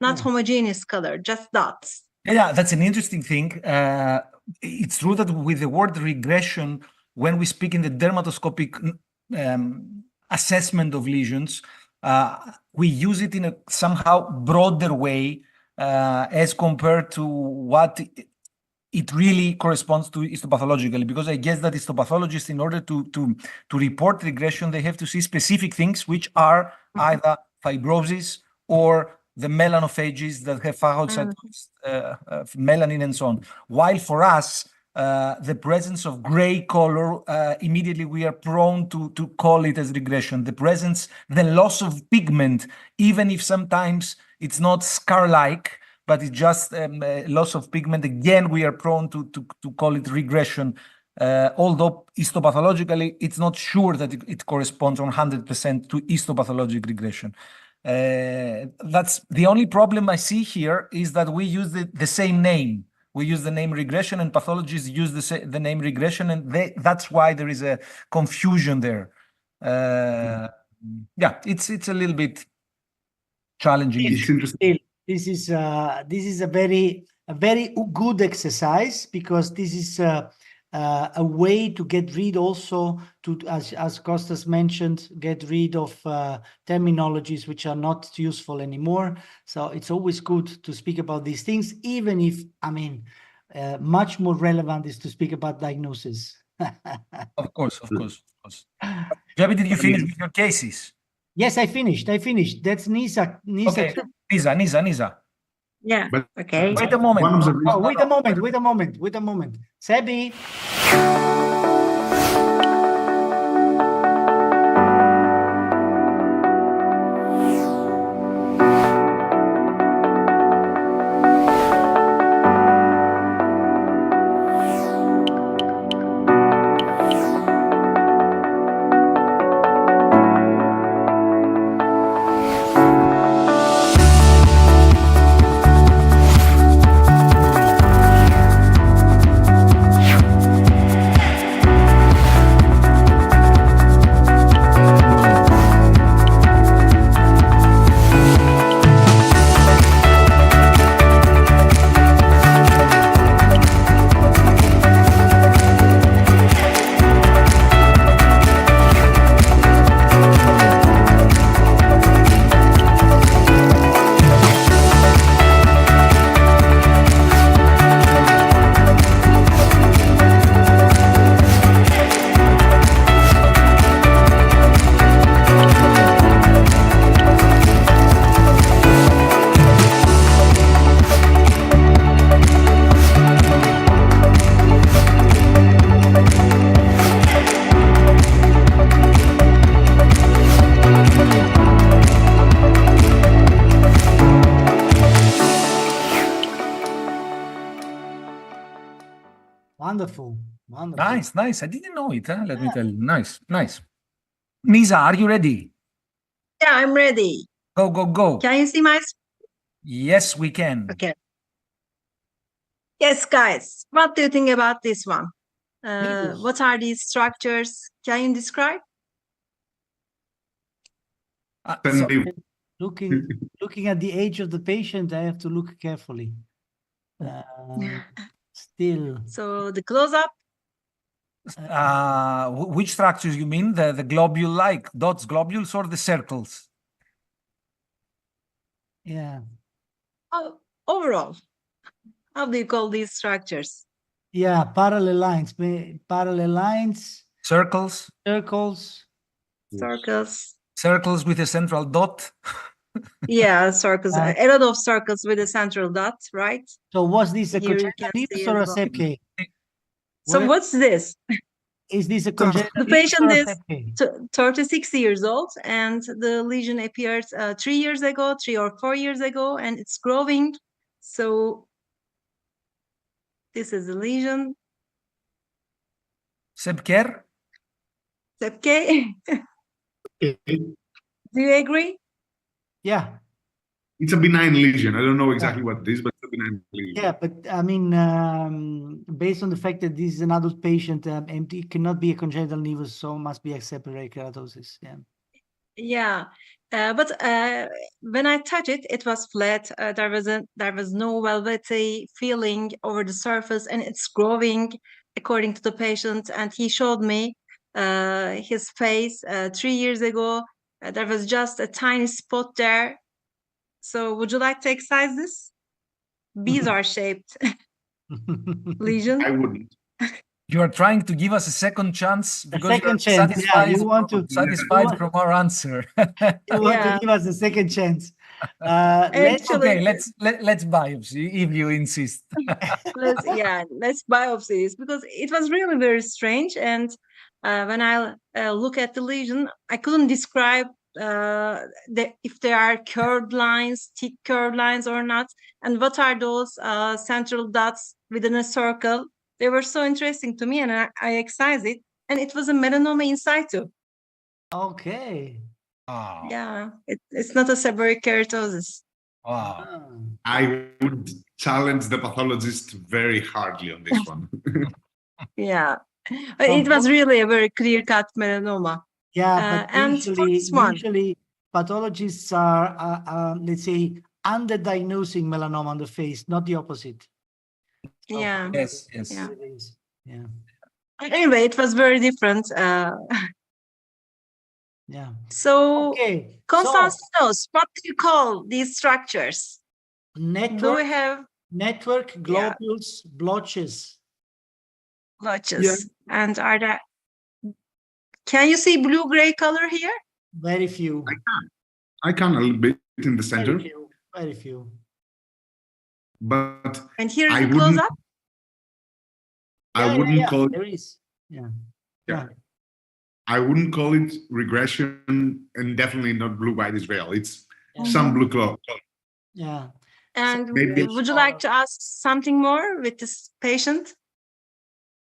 Not homogeneous color, just dots. Yeah, that's an interesting thing. It's true that with the word regression, when we speak in the dermatoscopic assessment of lesions, we use it in a somehow broader way as compared to what it really corresponds to histopathologically, because I guess that histopathologists, in order to report regression, they have to see specific things, which are either fibrosis or the melanophages that have phagocytosed melanin and so on. While for us, the presence of gray color, immediately we are prone to call it as regression. The loss of pigment, even if sometimes it's not scar-like, but it's just loss of pigment. Again, we are prone to call it regression, although histopathologically, it's not sure that it corresponds 100% to histopathologic regression. That's the only problem I see here, is that we use the same name. We use the name regression, and pathologists use the name regression, and that's why there is a confusion there. Yeah, it's a little bit challenging. It's interesting. This is a very good exercise, because this is a way to get rid also as Kostas mentioned, get rid of terminologies which are not useful anymore. So it's always good to speak about these things, even if, I mean, much more relevant is to speak about diagnosis. Of course. Javi, did you finish with your cases? Yes, I finished. That's Nisa. Okay, Nisa. Yeah. But okay. Wait a moment. Wait a moment. Sebi. Wonderful. Wonderful. Nice, nice. I didn't know it. Let me tell you. Nice, nice. Nisa, are you ready? Yeah, I'm ready. Go, go, go. Can you see my? Yes, we can. Okay. Yes, guys. What do you think about this one? Nevus. What are these structures? Can you describe? So, Looking at the age of the patient, I have to look carefully. Still, So the close-up. which structures you mean? The globule-like dots, globules, or the circles? yeah. Overall, how do you call these structures? Yeah, parallel lines, Circles? circles. Circles. Circles with a central dot? Yeah, circles. A lot of circles with a central dot, right? So was this a Here you congenital can see nevus or a as well. sepke? So what's this? Is this a congenital The nevus or patient a is sepke? 36 years old, and the lesion appeared 3 years ago, 3 or 4 years ago, and it's growing. So this is the lesion. Sebker? Okay. Do you agree? Yeah. It's a benign lesion. I don't know exactly what it is, but it's a benign lesion. Yeah, but I mean, based on the fact that this is an adult patient, it cannot be a congenital nevus, so must be a separate keratosis. Yeah. Yeah, but when I touched it, it was flat. There was no velvety feeling over the surface, and it's growing according to the patient. And he showed me his face 3 years ago. There was just a tiny spot there. So would you like to excise this? Bizarre shaped lesion. I wouldn't. You are trying to give us a second chance because second you're chance, yeah, satisfied, you want to- satisfied you from our answer. You want Yeah. to give us a second chance. Actually, Okay, let's biopsy if you insist. let's biopsy this because it was really very strange. And when I look at the lesion, I couldn't describe if there are curved lines, thick curved lines or not, and what are those central dots within a circle. They were so interesting to me, and I excised it, and it was a melanoma in situ. Okay. Wow. Yeah, it's not a seborrheic keratosis. Wow. I would challenge the pathologist very hardly on this one. Yeah, it was really a very clear-cut melanoma. Yeah, but and for this one, usually pathologists are let's say, underdiagnosing melanoma on the face, not the opposite. So, yeah. Yes. Yeah. it is. Yeah. Anyway, it was very different. Yeah. So, Okay. Konstantinos, what do you call these structures? So Do we have network, globules, blotches. blotches? Yeah. And are there? Can you see blue-gray color here? Very few. I can a little bit in the center, Very few. Very few. but And here I in the wouldn't. close-up? I wouldn't call it. There is. Yeah. Yeah. I wouldn't call it regression, and definitely not blue-white Israel. It's some blue color. Yeah. And maybe- would you like to ask something more with this patient?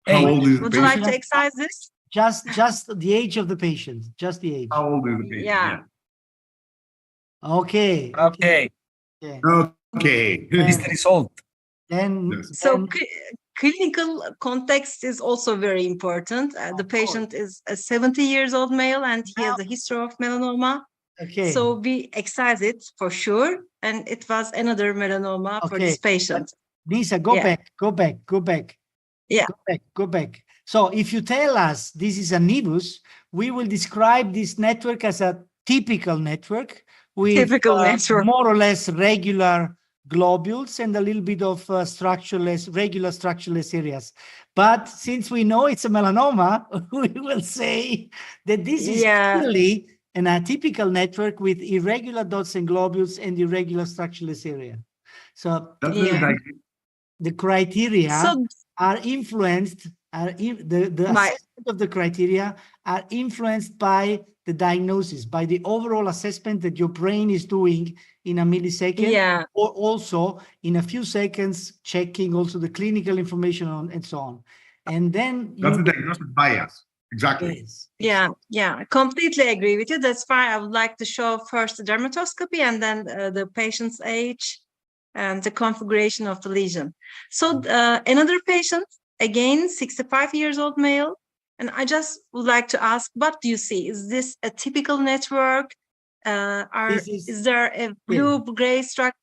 How Hey, old is the Would you like patient? to excise this? Just the age of the patient. Just the age. How old is the patient? Yeah. Okay. Okay. Okay. Okay. Is the result? Then, Yes. So then clinical context is also very important. The Of course. patient is a 70 years old male and he has a history of melanoma. okay. So we excise it for sure. And it was another melanoma for Okay, this patient. Lisa, go Yeah. back, go back, go back. Yeah. Go back. So if you tell us this is a nevus, we will describe this network as a typical network with Typical network. more or less regular globules and a little bit of regular structureless areas. But since we know it's a melanoma, we will say that this is Yeah. clearly an atypical network with irregular dots and globules and irregular structureless area. So That Yeah. means the criteria So are influenced, the By- assessment of the criteria are influenced by the diagnosis, by the overall assessment that your brain is doing in a millisecond, yeah. or also in a few seconds, checking also the clinical information on and so on. And then That's you the diagnostic bias. Exactly. yes, Yeah, I completely agree with you. That's why I would like to show first the dermatoscopy and then the patient's age and the configuration of the lesion. So another patient, again, 65 years old male. And I just would like to ask, what do you see? Is this a typical network? Is there a blue-gray structure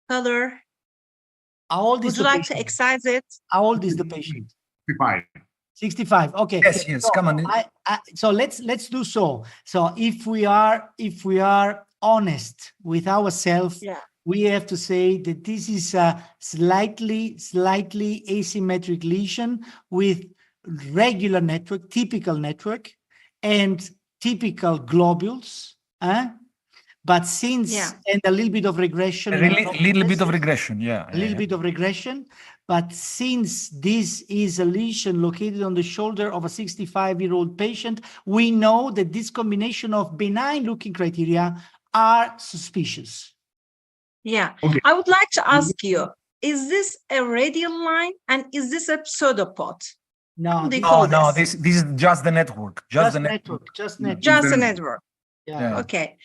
color? How old is Would you the like to patient? excise it? How old is the patient? 65. 65. Okay. Yes, So, come on. so let's do so. So if we are honest with ourselves, Yeah. we have to say that this is a slightly asymmetric lesion with regular network, typical network, and typical globules. But since and a little bit of regression, A little bit of regression, a little bit of regression. But since this is a lesion located on the shoulder of a 65-year-old patient, we know that this combination of benign looking criteria are suspicious. Yeah. Okay. I would like to ask you, is this a radial line and is this a pseudopod? No, this is just the network. Just the network. Just network. Just a network. Yeah. Okay.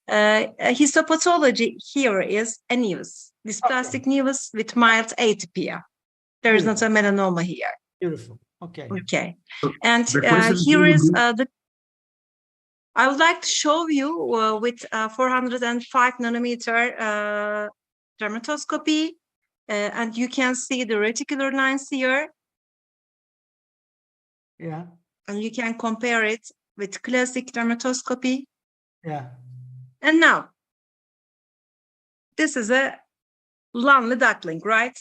Histopathology here is a nevus, dysplastic nevus with mild atypia. There is not a melanoma here. Beautiful. Okay. Okay. And The question here will is be- I would like to show you with 405 nanometer dermatoscopy, and you can see the reticular lines here, Yeah. and you can compare it with classic dermatoscopy. Yeah. And now, this is a lonely duckling, right?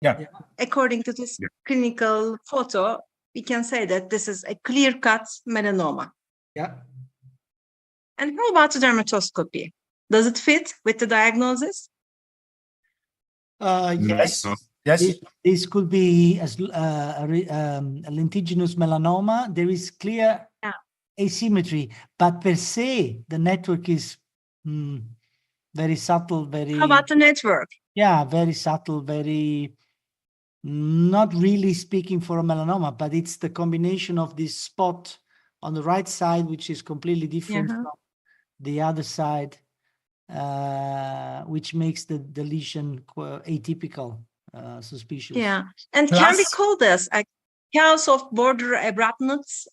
Yeah. According to this clinical photo, we can say that this is a clear-cut melanoma. Yeah. And how about the dermatoscopy? Does it fit with the diagnosis? Yes. No. Yes. This could be as a lentiginous melanoma. There is clear asymmetry, but per se, the network is very subtle, very... How about the network? Yeah, very subtle, very... Not really speaking for a melanoma, but it's the combination of this spot on the right side, which is completely different from the other side, which makes the lesion atypical, suspicious. Yeah, and can we call this a chaos of border abruptness?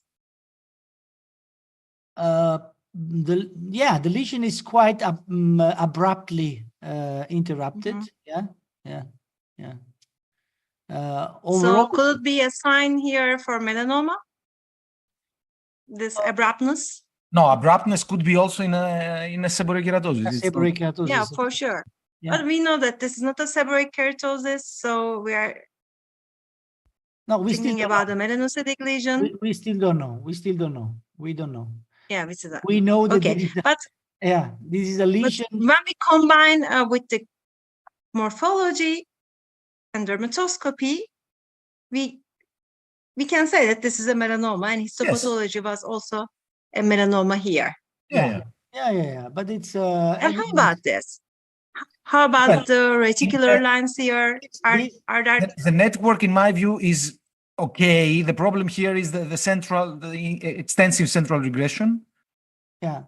The lesion is quite abruptly interrupted. Yeah. Overall, So could it be a sign here for melanoma? This abruptness? No, abruptness could be also in a seborrheic keratosis. Seborrheic keratosis. Yeah, for sure. Yeah. But we know that this is not a seborrheic keratosis, so we are thinking about the melanocytic lesion. We still don't know. We don't know. Yeah, we see that. We know that but this is a lesion. But when we combine with the morphology and dermatoscopy, we can say that this is a melanoma, and histopathology was also a melanoma here. Yeah. But it's and how about this? How about the reticular lines here? Are there... The network, in my view, is okay. The problem here is the extensive central regression. Yeah.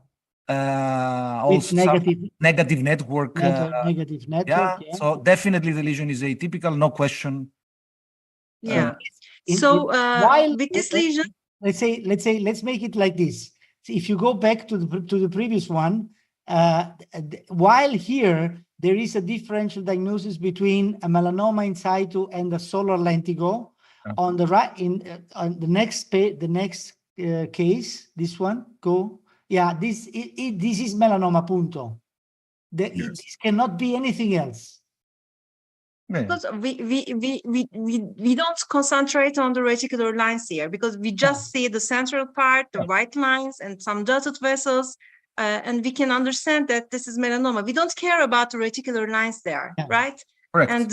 Also negative network. Negative network. Yeah. So definitely the lesion is atypical, no question. Yeah. With this lesion, let's make it like this. So if you go back to the previous one, while here there is a differential diagnosis between a melanoma in situ and a solar lentigo. On the right, on the next case, this one, go. Yeah, this is melanoma, punto. This cannot be anything else. Because we don't concentrate on the reticular lines here, because we just see the central part, the white lines and some dotted vessels, and we can understand that this is melanoma. We don't care about the reticular lines there, right? Correct. And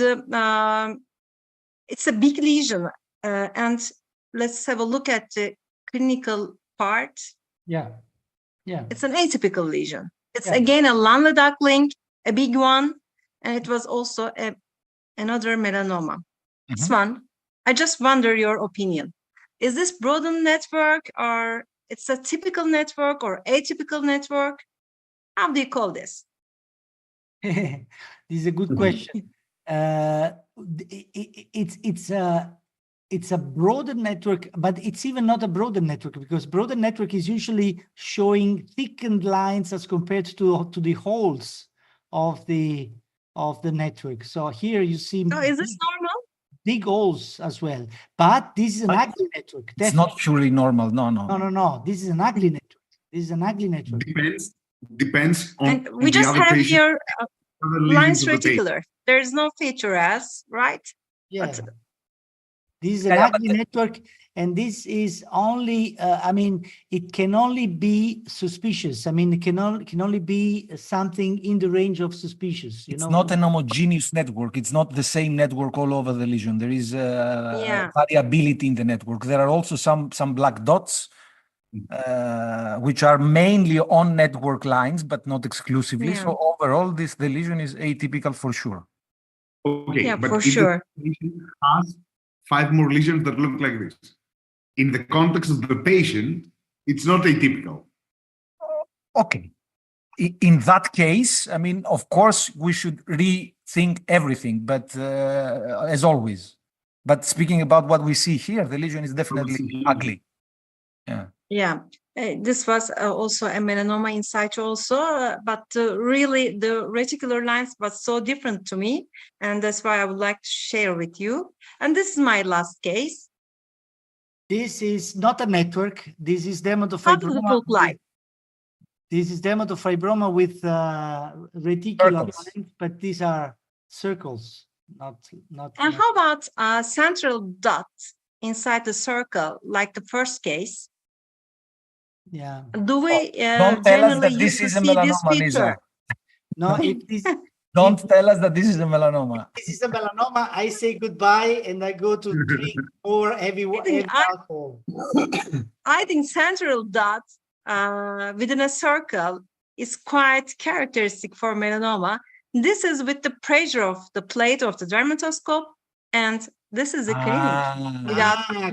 it's a big lesion. And let's have a look at the clinical part. Yeah. It's an atypical lesion. It's again a lonely duckling, a big one, and it was also another melanoma. This one, I just wonder your opinion. is this broadened network, or it's a typical network or atypical network? How do you call this? This is a good question. It's a broader network, but it's even not a broader network, because broader network is usually showing thickened lines as compared to the holes of the network. So here you see So is this normal? big holes as well, but this is an ugly network. It's not purely normal. No, no. No. This is an ugly network. This is an ugly network. Depends on, And we on just the other have patient, here other lines lesions of the patient. reticular. There is no feature S, right? Yeah. But This is an Yeah, ugly network, and this is only, I mean, it can only be suspicious. I mean, it can only be something in the range of suspicious. You It's know, not an homogeneous network. It's not the same network all over the lesion. There is Yeah. variability in the network. There are also some black dots, which are mainly on network lines, but not exclusively. Yeah. So overall, the lesion is atypical for sure. Okay, Yeah, but for if sure. the patient has 5 more lesions that look like this, in the context of the patient, it's not atypical. Okay. In that case, I mean, of course, we should rethink everything, but as always. But speaking about what we see here, the lesion is definitely ugly. Yeah. Yeah. This was also a melanoma in situ also, but really the reticular lines was so different to me, and that's why I would like to share with you. And this is my last case. this is not a network. This is How does it dermatofibroma. look like? This is dermatofibroma with reticular Circles. lines, but these are circles, not. And how about a central dot inside the circle, like the first case? Yeah. Do we Don't tell us generally that this used to is a see this melanoma, Lisa. feature? No, if this Don't tell us that this is a melanoma. this is a melanoma, I say goodbye and I go to drink more heavy alcohol. I think central dot within a circle is quite characteristic for melanoma. This is with the pressure of the plate of the dermatoscope, and this is a clinic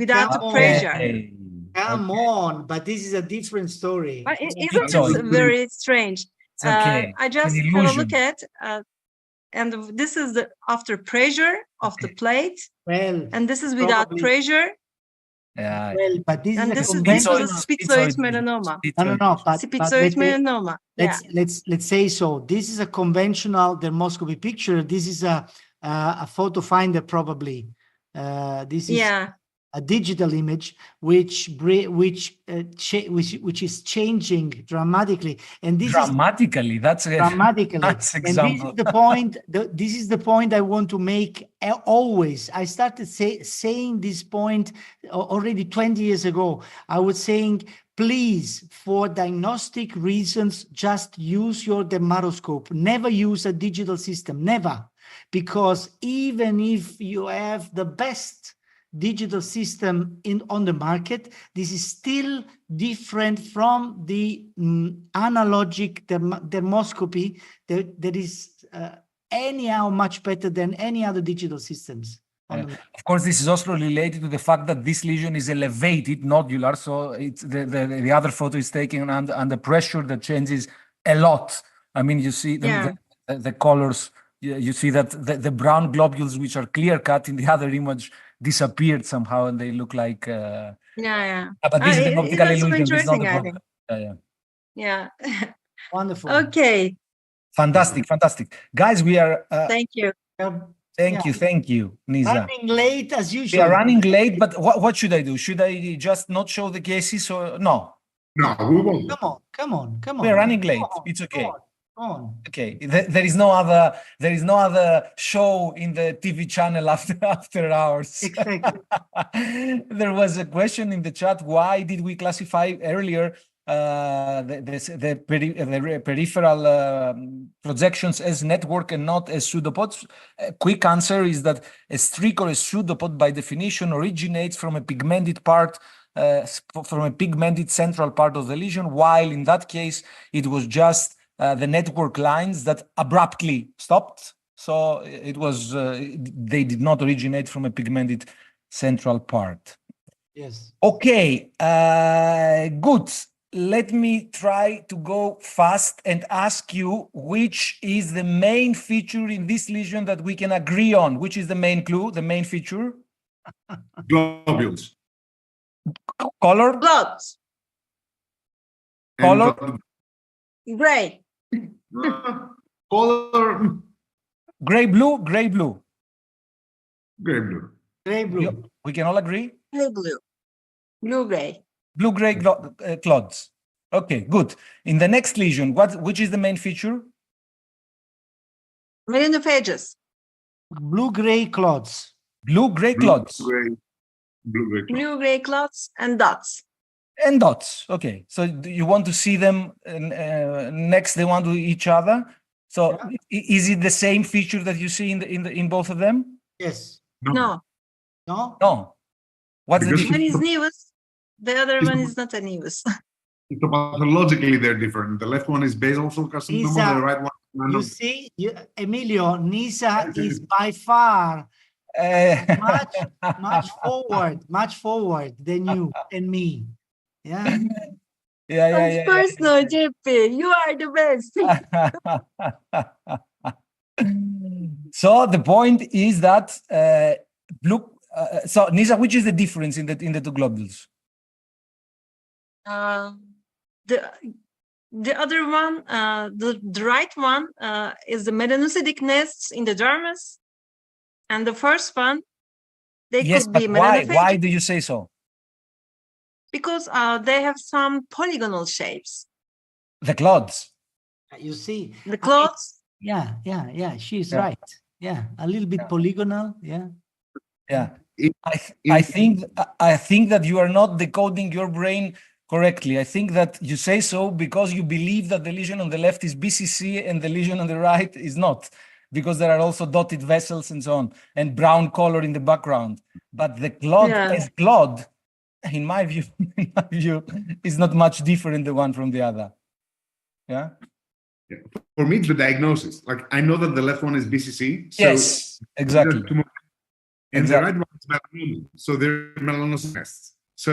without the come pressure. Okay. Come on, but this is a different story. But It's a isn't different this story. very strange? It's okay. I just It's an have a illusion. look at, and this is the after pressure of the plate, Well, and this is without probably- pressure, Yeah. well, but this and is a this is conventional. schizoid melanoma. No, but Schizoid melanoma. Yeah. let's say so. This is a conventional dermoscopy picture. This is a photo finder probably. This is Yeah. a digital image which is changing dramatically, and this is Dramatically, that's a dramatically. that's And example. this is the point. This is the point I want to make always. I started saying this point already 20 years ago. I was saying, please, for diagnostic reasons, just use your dermatoscope. Never use a digital system. Never, because even if you have the best digital system on the market, this is still different from the analogic dermoscopy that is anyhow much better than any other digital systems. Of course, this is also related to the fact that this lesion is elevated, nodular, so it's the other photo is taken under pressure that changes a lot. I mean, you see the colors. You see that the brown globules, which are clear cut in the other image, disappeared somehow, and they look like. But this is an optical illusion. This is not a problem. Yeah. Wonderful. Okay. Fantastic, fantastic, guys. We are. Thank you. Thank you, Nisa. Running late as usual. We are running late, but what should I do? Should I just not show the cases or no? No, we won't. Come on. We are running late. It's okay. Come on. Okay, there is no other show in the TV channel after hours. Exactly. There was a question in the chat: why did we classify earlier the peripheral projections as network and not as pseudopods? A quick answer is that a streak or a pseudopod, by definition, originates from a pigmented part. From a pigmented central part of the lesion, while in that case it was just the network lines that abruptly stopped. So it was they did not originate from a pigmented central part. Yes. Okay, good. Let me try to go fast and ask you which is the main feature in this lesion that we can agree on. Which is the main clue, the main feature? Globules. Color? Clouds. And Color? Gray. color, Gray blue, gray blue. gray blue. Gray blue. We can all agree? Blue blue. Blue gray. Blue gray clods. Okay, good. In the next lesion, which is the main feature? Melanophages. Blue gray clots. Blue gray clods. Blue gray. Blue gray clouds and dots. And dots. Okay, so you want to see them next the one to each other. So is it the same feature that you see in both of them? Yes. No. No? No. What's the Because One difference? is nevus. The other one is not a nevus. Histopathologically, they're different. The left one is basal cell carcinoma, Nisa, the right one. You see, Emilio, Nisa is by far much forward than you and me. Yeah. Of course, no, JP. You are the best. So the point is that look. So Nisa, which is the difference in the two globules? The other one, the right one, is the melanocytic nests in the dermis, and the first one, they Yes, could but be why? melanophage Why do you say so? because they have some polygonal shapes. The clods. You see, The clods. yeah, she's Yeah. right. Yeah, a little bit polygonal. Yeah. Yeah, I think that you are not decoding your brain correctly. I think that you say so because you believe that the lesion on the left is BCC and the lesion on the right is not, because there are also dotted vessels and so on, and brown color in the background. But the clod as clod, in my view, is not much different the one from the other. Yeah. For me, it's the diagnosis. Like, I know that the left one is BCC. So Yes, exactly. And Exactly. the right one is melanoma. So they're melanocytes. So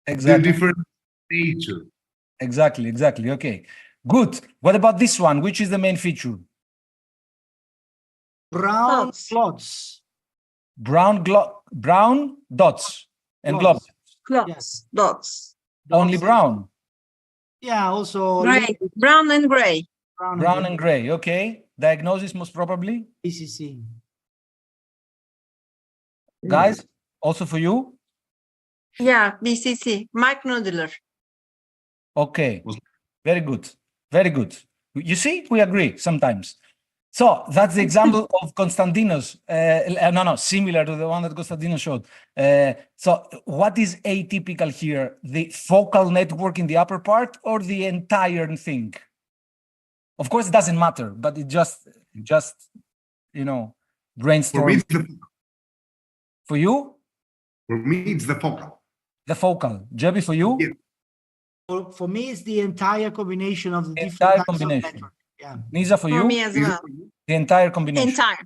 Exactly. they're different nature. Exactly. Okay, good. What about this one? Which is the main feature? Brown Dots. clots. Brown dots and globes. Clods. Yes. Dots. Only brown. Yeah, also Gray. Brown and gray. Brown and gray. Okay. Diagnosis most probably. BCC. Guys, also for you? Yeah, BCC. Micronodular. Okay. Very good. Very good. You see, we agree sometimes. So that's the example of Konstantinos. Similar to the one that Konstantinos showed. So what is atypical here? The focal network in the upper part or the entire thing? Of course, it doesn't matter, but it just brainstorm. For me, it's the, For you? for me, it's the focal. The focal. Jebi, for you? Yeah. For me, it's the entire combination of the The different entire types combination. of network. Yeah. Nisa, for For you? me as well. The entire combination. Entire.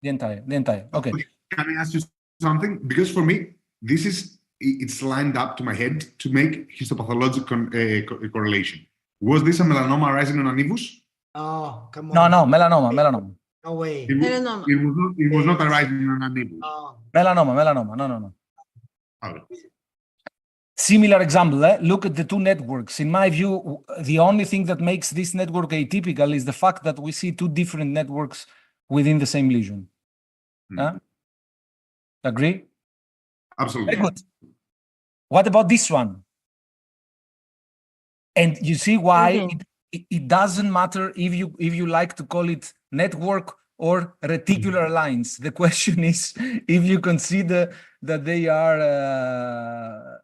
The entire. Okay. Can I ask you something? Because for me, it's lined up to my head to make histopathologic correlation. Was this a melanoma arising on a nevus? Oh, come on. No, melanoma. No way. Melanoma. It was not arising on a nevus. Oh. Melanoma. No. Okay. Similar example, look at the two networks. In my view, the only thing that makes this network atypical is the fact that we see two different networks within the same lesion. Agree? Absolutely. Very good. What about this one? And you see why it doesn't matter if you like to call it network or reticular lines. The question is if you consider that they are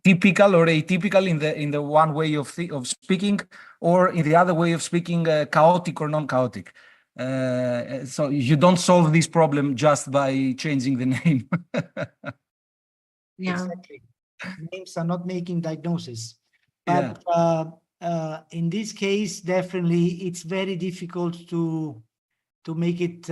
typical or atypical in the one way of speaking, or in the other way of speaking, chaotic or non-chaotic. So you don't solve this problem just by changing the name. Yeah. Exactly. Names are not making diagnosis. Yeah. But in this case, definitely it's very difficult to make it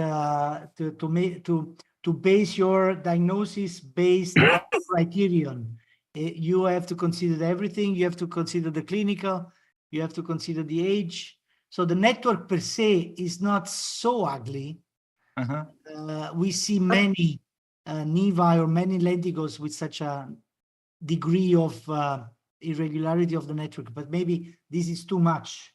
to base your diagnosis based on criterion. You have to consider everything. You have to consider the clinical. You have to consider the age. So the network per se is not so ugly. We see many nevi or many lenticles with such a degree of irregularity of the network, but maybe this is too much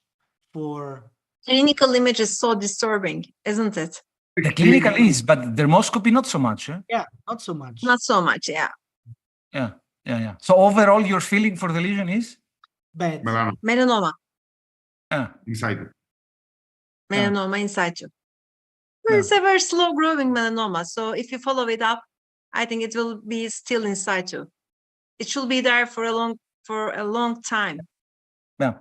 for... Clinical image is so disturbing, isn't it? The clinical is, but dermoscopy not so much. Yeah, not so much. Not so much, yeah. Yeah. So overall, your feeling for the lesion is? Bad. Melanoma. Inside. Melanoma in situ. Yeah. It's a very slow growing melanoma. So if you follow it up, I think it will be still in situ. It should be there for a long time. Yeah.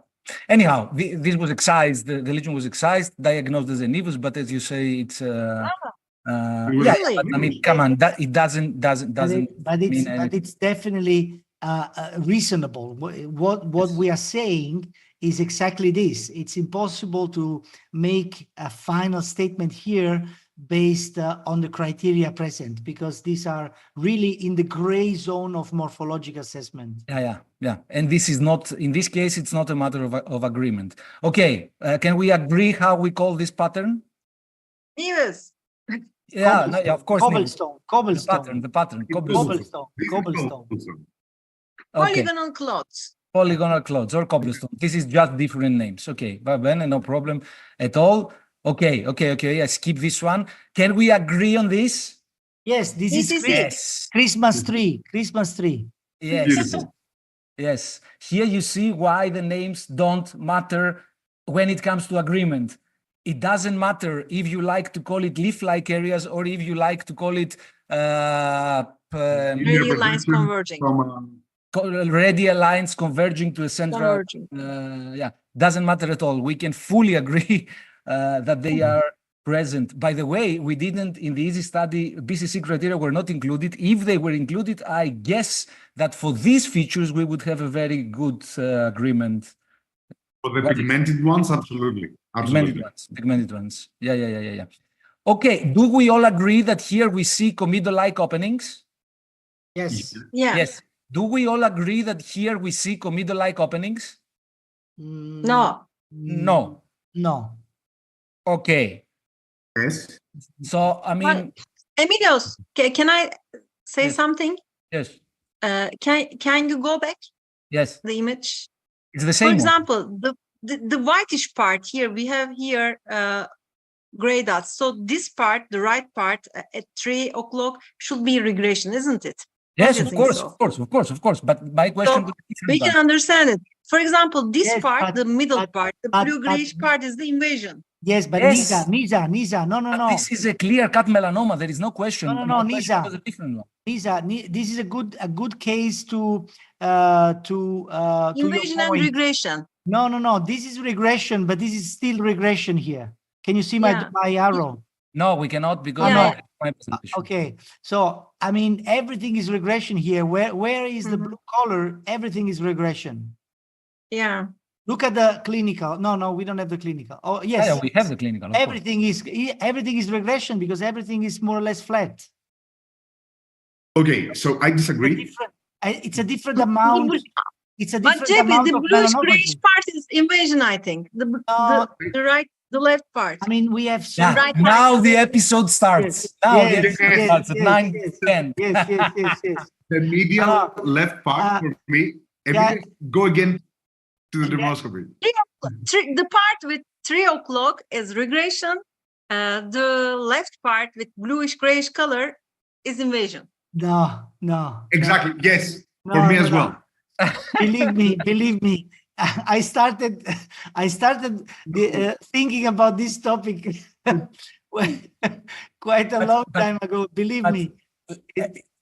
Anyhow, this was excised. The lesion was excised, diagnosed as a nevus, but as you say, it's Really? but, I mean, come on, that it doesn't But it's definitely reasonable. What we are saying is exactly this. It's impossible to make a final statement here based on the criteria present, because these are really in the gray zone of morphologic assessment. Yeah. And this is not, in this case, it's not a matter of agreement. Okay, can we agree how we call this pattern? Nevus. Yeah, no, yeah, of course. Cobblestone. The pattern. Cobblestone. Okay. Polygonal clots. Polygonal clots or cobblestone. This is just different names. Okay, but then no problem at all. Okay. I skip this one. Can we agree on this? Yes, this is Yes. Christmas tree. Christmas tree. Yes. Beautiful. Yes. Here you see why the names don't matter when it comes to agreement. It doesn't matter if you like to call it leaf-like areas or if you like to call it Radial lines converging. radial lines converging to a central. Doesn't matter at all. We can fully agree that they are present. By the way, we didn't, in the EASY study, BCC criteria were not included. If they were included, I guess that for these features, we would have a very good agreement. For the pigmented ones, absolutely. Pigmented ones. Yeah. Okay, do we all agree that here we see comedo-like openings? Yes. Yeah. Yes. Do we all agree that here we see comedo-like openings? No. No. No. Okay. Yes. So, I mean... Emilios, can I say something? Yes. Can you go back? Yes. The image? It's the same For one. example, the whitish part here, we have here gray dots. So this part, the right part at 3 o'clock should be regression, isn't it? Yes, of course. But my question... So we can understand it. For example, this part, the middle part, the blue-grayish part is the invasion. Yes, but Yes. Nisa, no. This is a clear-cut melanoma. There is no question. No, My question Nisa. was a different one. Nisa, this is a good case to Invasion your and point. regression. No. This is regression, but this is still regression here. Can you see my arrow? No, we cannot because Yeah. my presentation. Okay, so I mean everything is regression here. Where is the blue color? Everything is regression. Yeah. Look at the clinical. No, we don't have the clinical. Oh yes, Yeah, we have the clinical. Of everything is regression because everything is more or less flat. Okay, so I disagree. It's a different amount. It's a different But JP, amount the of bluish-grayish melanoma. part is invasion, I think. The right, the left part. I mean, we have Yeah. Right Now part. the episode starts. Now the episode starts at 9:10. Yes. The medial left part for me. Go again to the dermoscopy. The part with 3 o'clock is regression. The left part with bluish-grayish color is invasion. No. Exactly. Yes. No, For me no, as no. well. Believe me. I started thinking about this topic quite a long time ago. Believe me.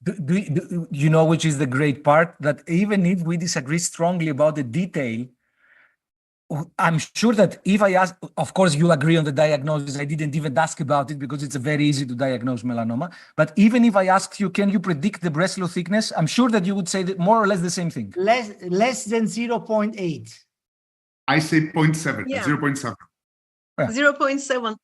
Do you know which is the great part? That even if we disagree strongly about the detail, I'm sure that if I ask, of course, you'll agree on the diagnosis. I didn't even ask about it because it's very easy to diagnose melanoma. But even if I asked you, can you predict the Breslow thickness? I'm sure that you would say that more or less the same thing. Less than 0.8. I say 0.7. Yeah. 0.7. 0.7.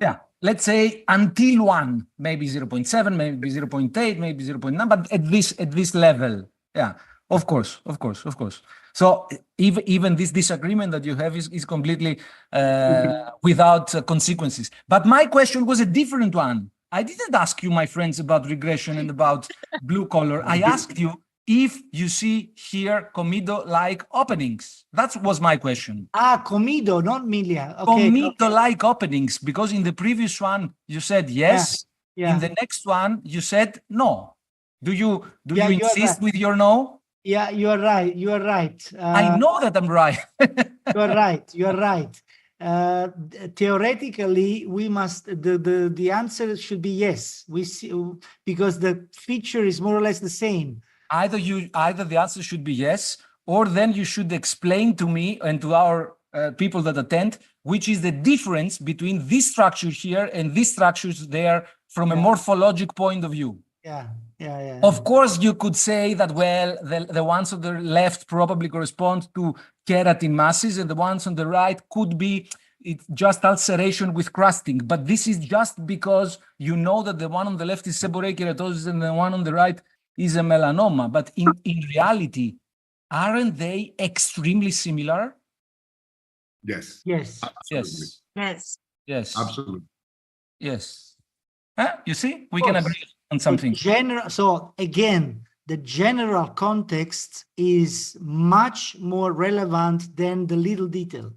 Yeah. let's say until 1, maybe 0.7, maybe 0.8, maybe 0.9, but at this level. Yeah, of course. So even this disagreement that you have is completely without consequences. But my question was a different one. I didn't ask you, my friends, about regression and about blue color. I asked you if you see here Comido-like openings. That was my question. Comido, not Milia. Okay. Comido-like openings, because in the previous one you said yes. Yeah. In the next one you said no. Do you Yeah, you are insist right. with your no? Yeah, you are right. You are right. I know that I'm right. You are right. You are right. Theoretically, we must the answer should be yes. We see because the feature is more or less the same. Either the answer should be yes, or then you should explain to me and to our people that attend which is the difference between this structure here and these structures there from a morphologic point of view. Yeah. Of course, you could say that, well, the ones on the left probably correspond to keratin masses, and the ones on the right could be it's just ulceration with crusting. But this is just because you know that the one on the left is seborrheic keratosis and the one on the right is a melanoma. But in reality, aren't they extremely similar? Yes. Yes. Absolutely. Yes. Absolutely. Yes. You see, we can agree on something. So again, the general context is much more relevant than the little detail.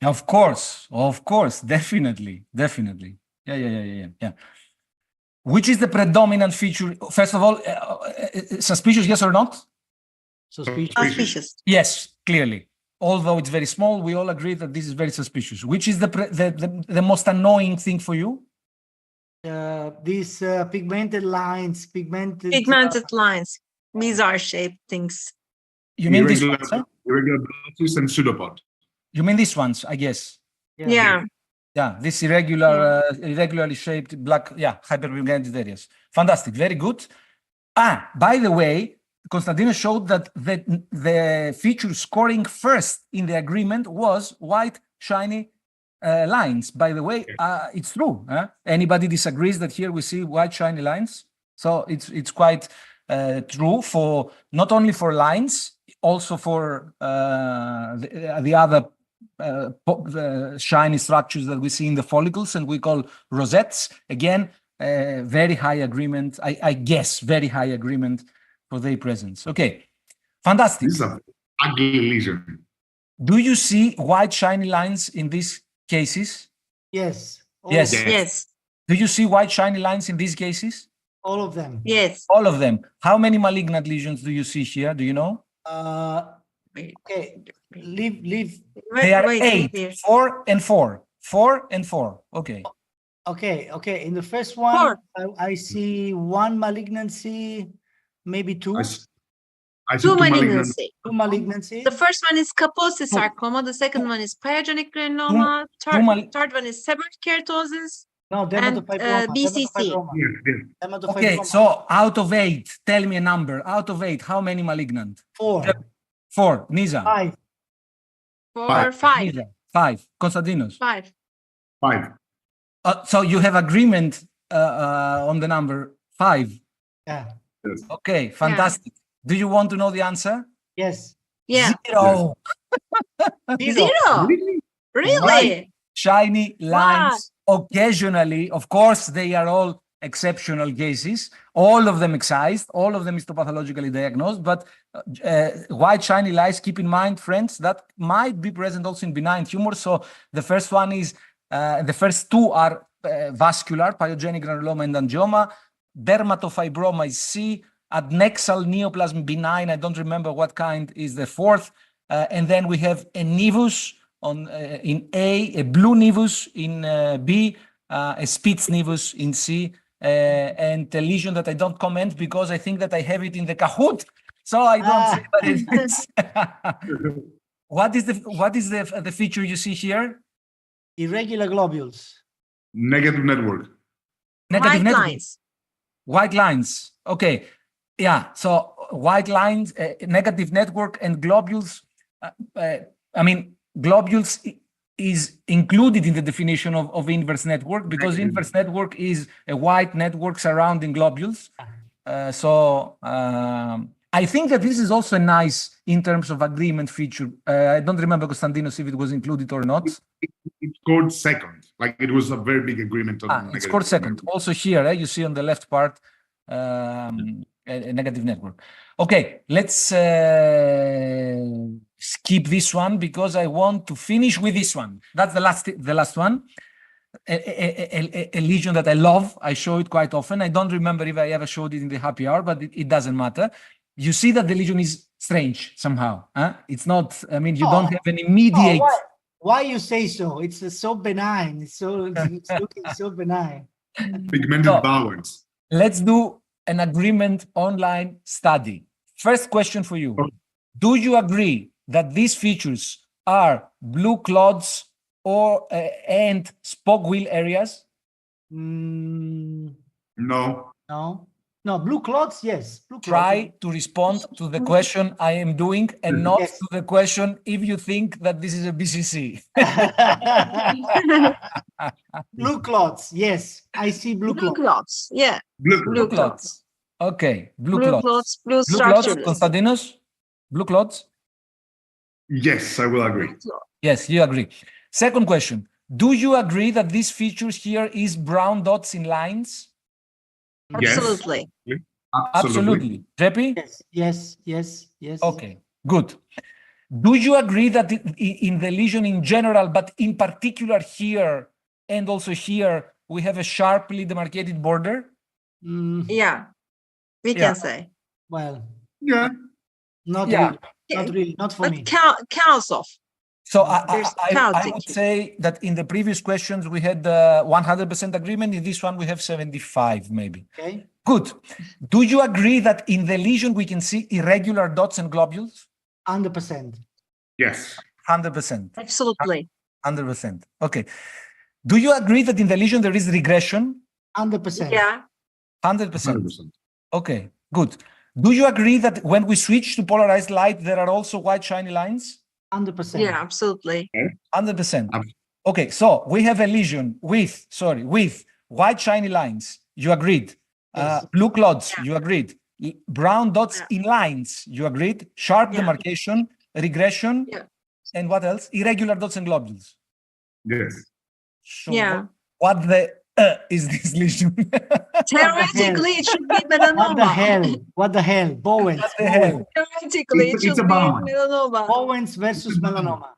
Of course, definitely. Yeah. Which is the predominant feature? First of all, suspicious, yes or not? Suspicious. Yes, clearly. Although it's very small, we all agree that this is very suspicious. Which is the most annoying thing for you? These pigmented lines, pigmented lines, bizarre shaped things. You mean these ones? Huh? Irregular blotches and pseudopod. You mean these ones, I guess. Yeah. Yeah, this irregularly shaped black, hyperpigmented areas. Fantastic, very good. By the way, Konstantinos showed that the feature scoring first in the agreement was white, shiny lines. By the way, it's true. Anybody disagrees that here we see white, shiny lines? So it's quite true for not only for lines, also for the other shiny structures that we see in the follicles and we call rosettes. Again, very high agreement, I guess, very high agreement for their presence. Okay, fantastic. This is an ugly lesion. Do you see white shiny lines in these cases? Yes. Yes. Do you see white shiny lines in these cases? All of them. Yes. All of them. How many malignant lesions do you see here? Do you know? Okay. Leave. They are 8, 4 and 4. 4 and 4. Okay. Okay. In the first one, I see one malignancy, maybe two. I see Two malignancy. Two malignancies. The first one is Kaposi sarcoma. The second one is pyogenic granuloma. Third one is seborrheic keratosis. No, dermatofibroma. BCC. Dermatofibroma. Okay, so out of 8, tell me a number. Out of 8, how many malignant? 4. 4. Nisa? 5. 5. Nisa? 5. Konstantinos? 5. So you have agreement on the number 5. Yeah. Yes. Okay, fantastic. Do you want to know the answer? Yes. Yeah. 0. 0. Really? White, shiny lines. Occasionally, of course, they are all exceptional cases, all of them excised, all of them histopathologically diagnosed, but white shiny lines, keep in mind, friends, that might be present also in benign tumors. So the first one is, the first two are vascular, pyogenic granuloma and angioma. Dermatofibroma is C. Adnexal neoplasm benign, I don't remember what kind is the fourth. And then we have a nevus in A, a blue nevus in B, a Spitz nevus in C, and a lesion that I don't comment because I think that I have it in the Kahoot, so I don't say what it is. What is the feature you see here? Irregular globules. Negative network. Negative White network. lines. White lines. Okay. Yeah. So white lines, negative network, and globules. I mean, globules is included in the definition of inverse network, because inverse network is a white network surrounding globules. I think that this is also nice in terms of agreement feature. I don't remember, Konstantinos, if it was included or not. It scored second. Like it was a very big agreement on It scored second. Also here, you see on the left part, a negative network. Okay, let's skip this one because I want to finish with this one. That's the last one. A lesion that I love. I show it quite often. I don't remember if I ever showed it in the happy hour, but it doesn't matter. You see that the lesion is strange somehow. It's not, I mean, you don't have an immediate... Why you say so? It's so benign. It's looking so benign. Pigmented Bowens. Let's do an agreement online study. First question for you. Do you agree that these features are blue clods or and spoke wheel areas? No. No, blue clods, yes. Blue clods. Try to respond to the question I am doing and not to the question if you think that this is a BCC. Blue clods, yes. I see blue clods. Blue clods, yeah. Blue clods. Okay, blue Blue clods. clods, blue Blue clods, structures. Konstantinos? Blue clods? Yes, I will agree. Yes, you agree. Second question. Do you agree that these features here is brown dots in lines? Absolutely. Yes. Absolutely. Jeppy? Yes. Okay, good. Do you agree that in the lesion in general, but in particular here and also here, we have a sharply demarcated border? Yeah, we can say. Well, Yeah. not Yeah. really, not for But me. counts off. So There's I counting. would say that in the previous questions, we had 100% agreement. In this one, we have 75 maybe. Okay. Good. Do you agree that in the lesion, we can see irregular dots and globules? 100%. Yes. 100%. Absolutely. 100%. Okay. Do you agree that in the lesion, there is regression? 100%. Yeah. 100%. 100%. Okay, good. Do you agree that when we switch to polarized light, there are also white shiny lines? 100%. Yeah, absolutely. 100%. Okay, so we have a lesion with white shiny lines. You agreed. Yes. Blue clods. Yeah. You agreed. Brown dots Yeah. in lines. You agreed. Sharp Yeah. demarcation, regression, Yeah. and what else? Irregular dots and globules. Yes. So Yeah. what the is this lesion? Theoretically, it should be What the melanoma. hell? What the hell? Bowens. What the hell? Theoretically, it It's should a be Bowen. melanoma. Bowens versus melanoma.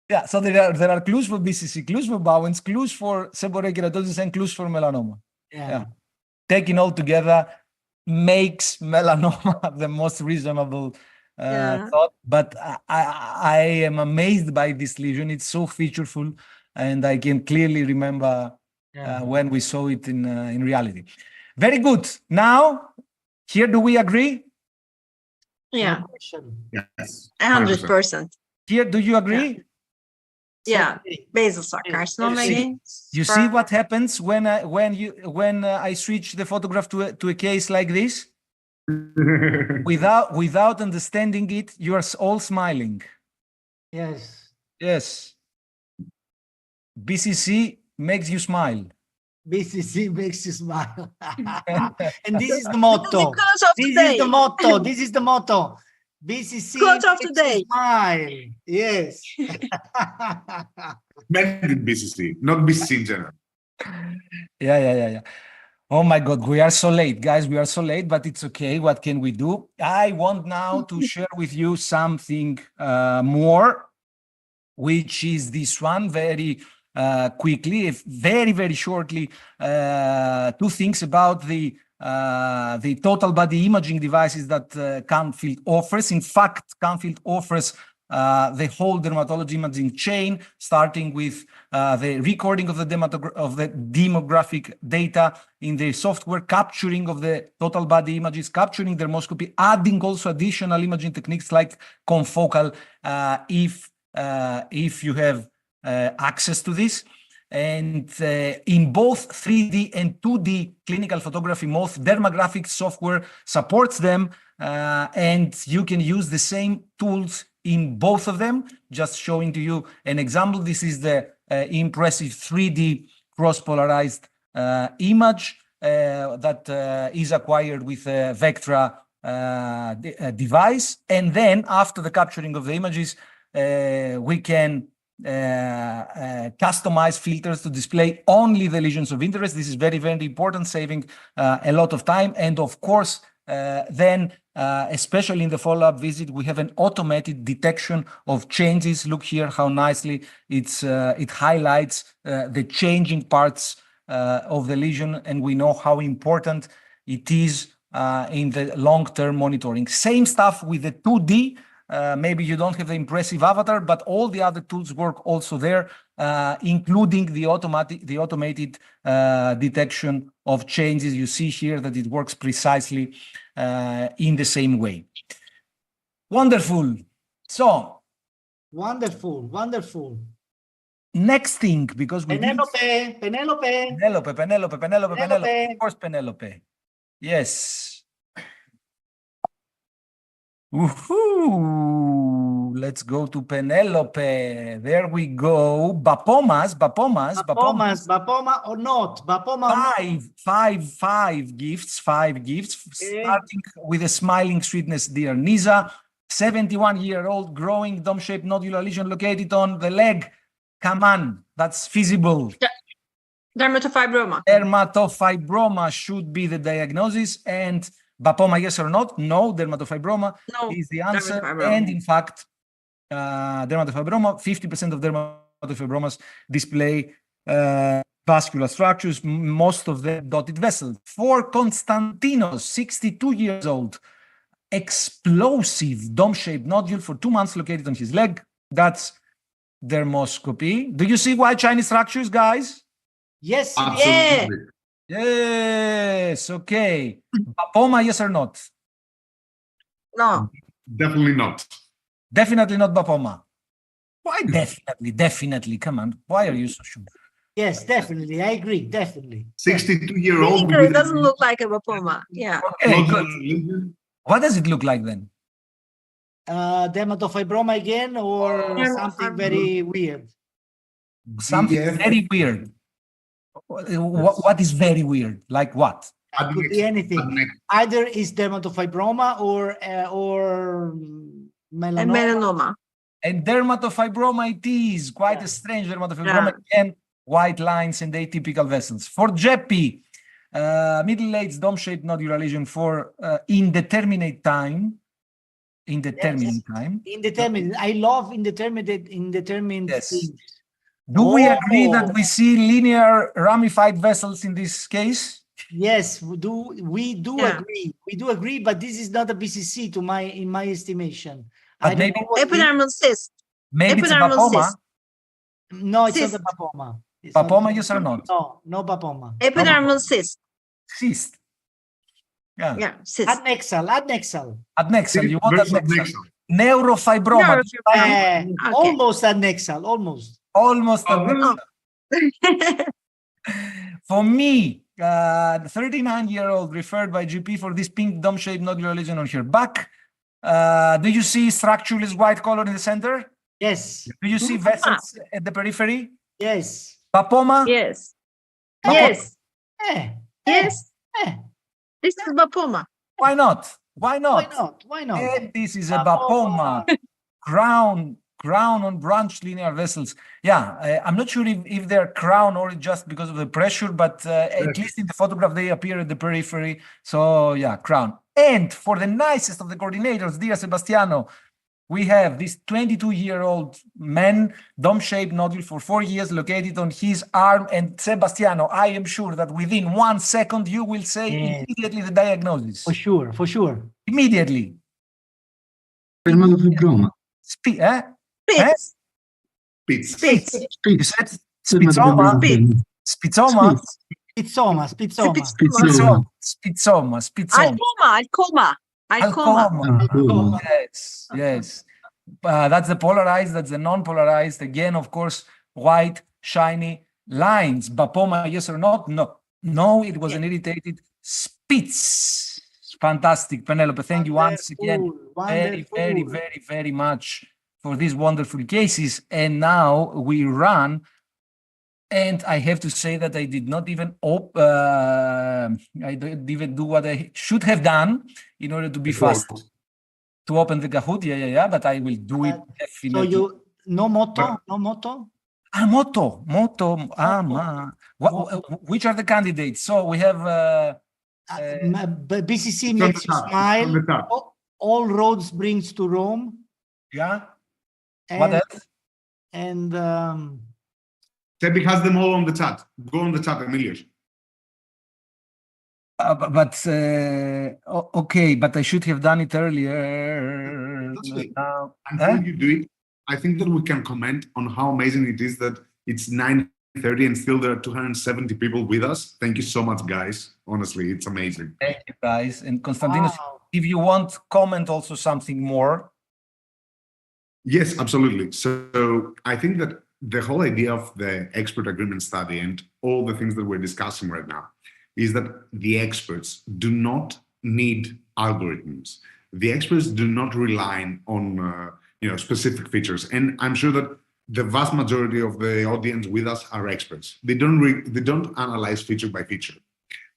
Yeah, so there are clues for BCC, clues for Bowens, clues for seborrheic keratosis, and clues for melanoma. Yeah. Taken all together makes melanoma the most reasonable Yeah. thought. But I am amazed by this lesion. It's so featureful, and I can clearly remember when we saw it in reality. Very good. Now, here, do we agree? Yeah, No question. Yes. 100%. Here, do you agree? Yeah, basal cell carcinoma See, again. You see what happens when I switch the photograph to a case like this? Without understanding it, you are all smiling. Yes. Yes. BCC makes you smile. BCC makes you smile. And this is the motto. Because of This today. is the motto. This is the motto. BCC Quote of makes today. you smile. Yes. Blended BCC, not BCC in general. Yeah. Oh my God, we are so late, guys. We are so late, but it's okay. What can we do? I want now to share with you something more, which is this one very quickly, very shortly. Two things about the total body imaging devices that Canfield offers. In fact, Canfield offers the whole dermatology imaging chain, starting with the recording of the demographic data in the software, capturing of the total body images, capturing dermoscopy, adding also additional imaging techniques like confocal if you have access to this. And in both 3D and 2D clinical photography, most dermographic software supports them, and you can use the same tools in both of them. Just showing to you an example. This is the impressive 3D cross-polarized image that is acquired with a Vectra device. And then after the capturing of the images, we can customize filters to display only the lesions of interest. This is very, very important, saving a lot of time. And of course, then, especially in the follow-up visit, we have an automated detection of changes. Look here how nicely it highlights the changing parts of the lesion, and we know how important it is in the long-term monitoring. Same stuff with the 2D. Maybe you don't have the impressive avatar, but all the other tools work also there, including the automated detection of changes. You see here that it works precisely in the same way. Wonderful. So, wonderful. Next thing, because we Penelope. Of course, Penelope. Yes. Woohoo! Let's go to Penelope. There we go. Bapomas or not? Five gifts. Starting with a smiling sweetness, dear Nisa. 71-year-old growing dome-shaped nodular lesion located on the leg. Come on, that's feasible. Dermatofibroma. Dermatofibroma should be the diagnosis. And Bapoma, yes or not? No, dermatofibroma is the answer. And in fact, dermatofibroma, 50% of dermatofibromas display vascular structures, most of them dotted vessels. For Konstantinos, 62 years old, explosive dome-shaped nodule for 2 months located on his leg. That's dermoscopy. Do you see white shiny structures, guys? Yes. Absolutely. Yes, okay. Bapoma, yes or not? No. Definitely not. Definitely not Bapoma. Why definitely? Come on. Why are you so sure? Yes, definitely. I agree. Definitely. 62-year-old. It doesn't look like a Bapoma. Yeah. Okay, good. What does it look like then? Dermatofibroma again, or something very weird? Something very weird. What is very weird? Like what? Could be anything. Either is dermatofibroma or melanoma. And melanoma. And dermatofibroma it is. Quite a strange dermatofibroma. Again, white lines and atypical vessels. For Jeppy, middle-aged dome-shaped nodular lesion for indeterminate time. Indeterminate time. Indeterminate. I love indeterminate things. Do we agree that we see linear ramified vessels in this case? Yes, we do agree. We do agree, but this is not a BCC in my estimation. But maybe epidermal cyst. Maybe it's a Bapoma. No, it's not a Bapoma. Bapoma, yes or not? No Bapoma. Epidermal cyst. Cyst. Yeah, cyst. Adnexal. Adnexal. You want adnexal. Neurofibroma. Almost adnexal. Almost adnexal. For me, 39-year-old referred by GP for this pink dome-shaped nodular lesion on her back. Do you see structureless white color in the center? Yes. Do you see vessels at the periphery? Yes. Bapoma? Yes. Yes. Yes. This is Bapoma. Why not? Why not? And this is a Bapoma. Crown on branched linear vessels. Yeah, I'm not sure if they're crown or just because of the pressure, but at least in the photograph, they appear at the periphery. So yeah, crown. And for the nicest of the coordinators, dear Sebastiano, we have this 22-year-old man, dome-shaped nodule for 4 years located on his arm. And Sebastiano, I am sure that within 1 second, you will say immediately the diagnosis. For sure. Immediately. Dermatofibroma. Spitz. You said spitzoma. Spitzoma. Alcoma. Yes. That's the polarized, that's the non-polarized. Again, of course, white, shiny lines. Bapoma, yes or not? No, it was an irritated Spitz. Fantastic, Penelope. Thank you once again very, very, Wonderful. very, very much for these wonderful cases. And now we run. And I have to say that I did not even I didn't even do what I should have done in order to be fast to open the Kahoot. Yeah. But I will do it So definitely. you no motto? Motto. Which are the candidates? So we have BCC It's on makes the you top. It's smile. on the top. All roads brings to Rome. yeah. What And, else? and Tebi has them all on the chat. Go on the chat, Emilios. Okay, but I should have done it earlier. That's fine. Now, Until you do it, I think that we can comment on how amazing it is that it's 9:30 and still there are 270 people with us. Thank you so much, guys. Honestly, it's amazing. Thank you, guys. And Konstantinos, wow. if you want, comment also something more. Yes, absolutely. So I think that the whole idea of the expert agreement study and all the things that we're discussing right now is that the experts do not need algorithms. The experts do not rely on specific features. And I'm sure that the vast majority of the audience with us are experts. They don't analyze feature by feature.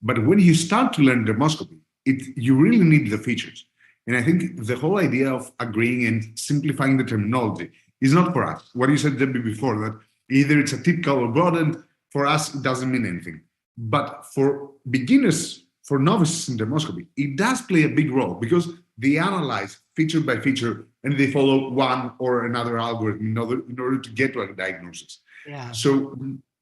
But when you start to learn dermoscopy, you really need the features. And I think the whole idea of agreeing and simplifying the terminology is not for us. What you said, Debbie, before, that either it's a typical or broad, and for us, it doesn't mean anything. But for beginners, for novices in dermoscopy, it does play a big role because they analyze feature by feature and they follow one or another algorithm in order to get to a diagnosis. Yeah. So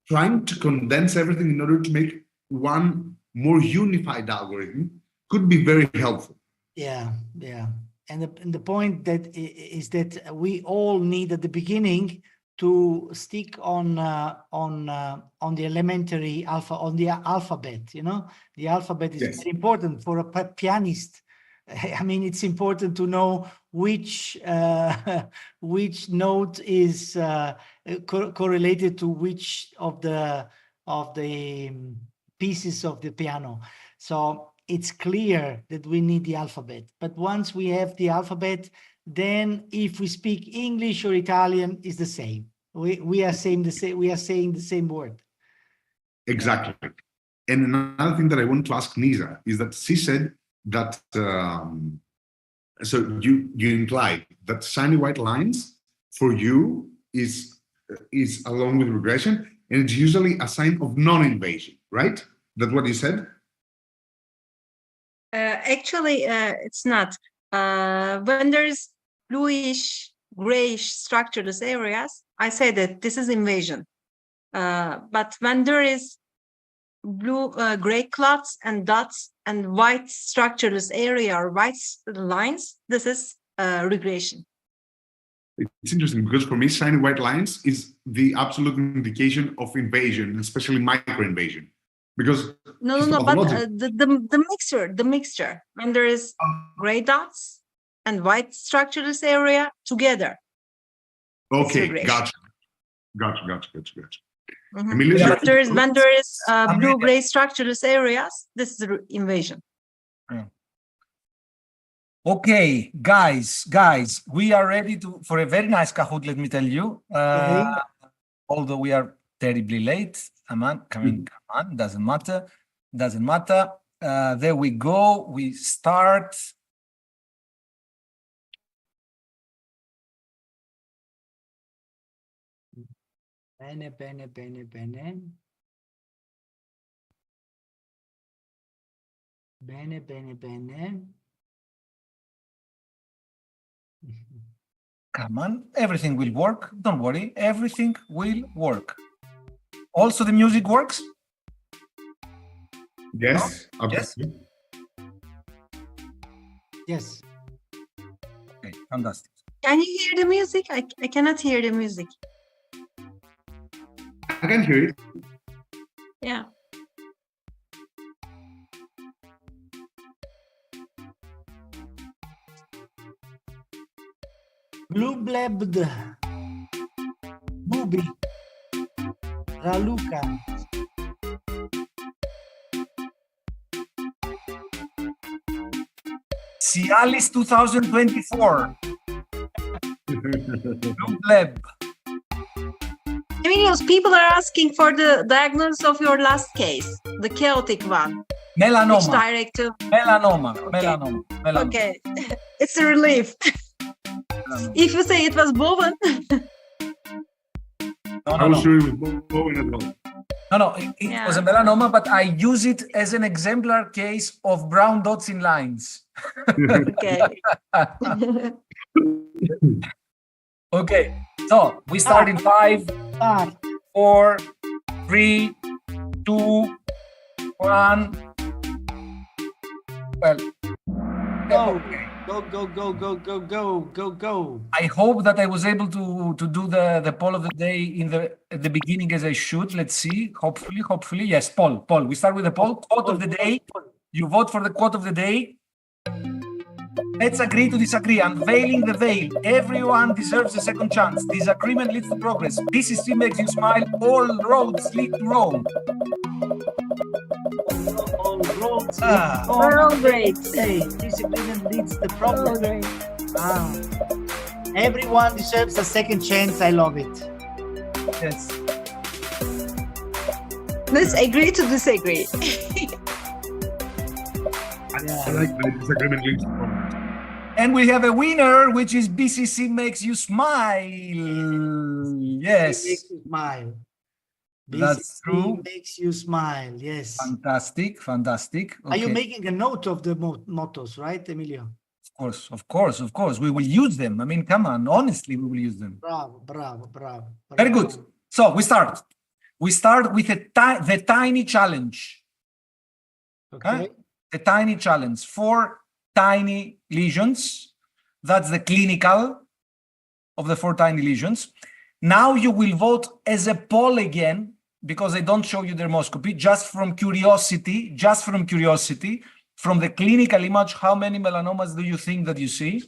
trying to condense everything in order to make one more unified algorithm could be very helpful. Yeah. And the point that is that we all need at the beginning to stick on the elementary alphabet. The alphabet is very important for a pianist. I mean, it's important to know which note is correlated to which of the pieces of the piano. So it's clear that we need the alphabet. But once we have the alphabet, then if we speak English or Italian, it's the same. We are saying the same word. Exactly. And another thing that I want to ask Nisa is that she said that so you imply that shiny white lines for you is along with regression, and it's usually a sign of non-invasion, right? That's what you said? Actually, it's not. When there's bluish, grayish structureless areas, I say that this is invasion. But when there is blue, gray clots and dots and white structureless area or white lines, this is regression. It's interesting because for me, shiny white lines is the absolute indication of invasion, especially micro-invasion. Because no, but the mixture, when there is gray dots and white structureless area together. Okay, gotcha. Mm-hmm. When there is blue-gray structureless areas, this is invasion. Yeah. Okay, guys, we are ready for a very nice Kahoot, let me tell you. Although we are terribly late. Come on, doesn't matter. There we go. We start. Bene. Come on, everything will work. Don't worry, everything will work. Also, the music works? Yes, no? absolutely. Yes. Okay, fantastic. Can you hear the music? I cannot hear the music. I can hear it. Yeah. Blue blabbed, Booby, Raluca. Cialis 2024. Blue Lab. Emilios, people are asking for the diagnosis of your last case, the chaotic one. Which Melanoma. direct to... Melanoma. Okay. Melanoma. Okay, it's a relief. Melanoma. If you say it was Bowen, I was sure it was Bowen as well. No, it was a melanoma, but I use it as an exemplar case of brown dots in lines. okay. Okay, so we start in 5, 4, 3, 2, 1. Well, okay. Go. I hope that I was able to do the poll of the day at the beginning as I should. Let's see. Hopefully. Yes, poll. We start with the poll. Quote of the day. You vote for the quote of the day. Let's agree to disagree. Unveiling the veil. Everyone deserves a second chance. Disagreement leads to progress. BCC makes you smile. All roads lead to Rome. All roads We're all great. Disagreement leads the problem. Everyone deserves a second chance. I love it. Yes. Let's agree to disagree. I like the disagreement leads to progress. And we have a winner, which is BCC makes you smile. Yes. Makes you smile. That's BCC true. Makes you smile. Yes. Fantastic. Okay. Are you making a note of the mottos, right, Emilio? Of course. We will use them. I mean, come on. Honestly, we will use them. Bravo. Very good. So we start. We start with the tiny challenge. Okay. The tiny challenge. 4 tiny lesions. That's the clinical of the 4 tiny lesions. Now you will vote as a poll again, because I don't show you dermoscopy, just from curiosity, from the clinical image, how many melanomas do you think that you see?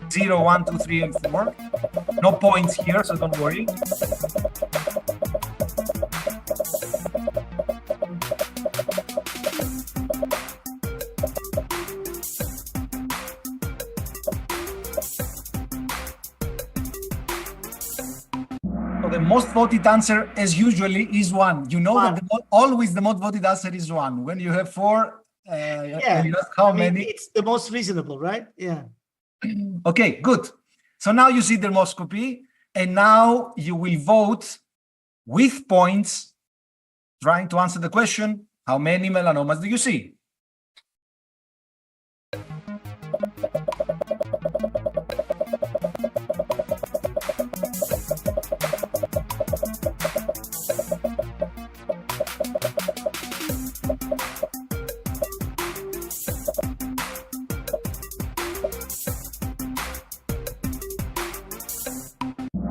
0, 1, 2, 3, and 4. No points here, so don't worry. So the most voted answer, as usually, is 1. You know that always the most voted answer is 1. When you have 4, and you ask how many. It's the most reasonable, right? Yeah. Okay, good. So now you see dermoscopy, and now you will vote with points, trying to answer the question, how many melanomas do you see?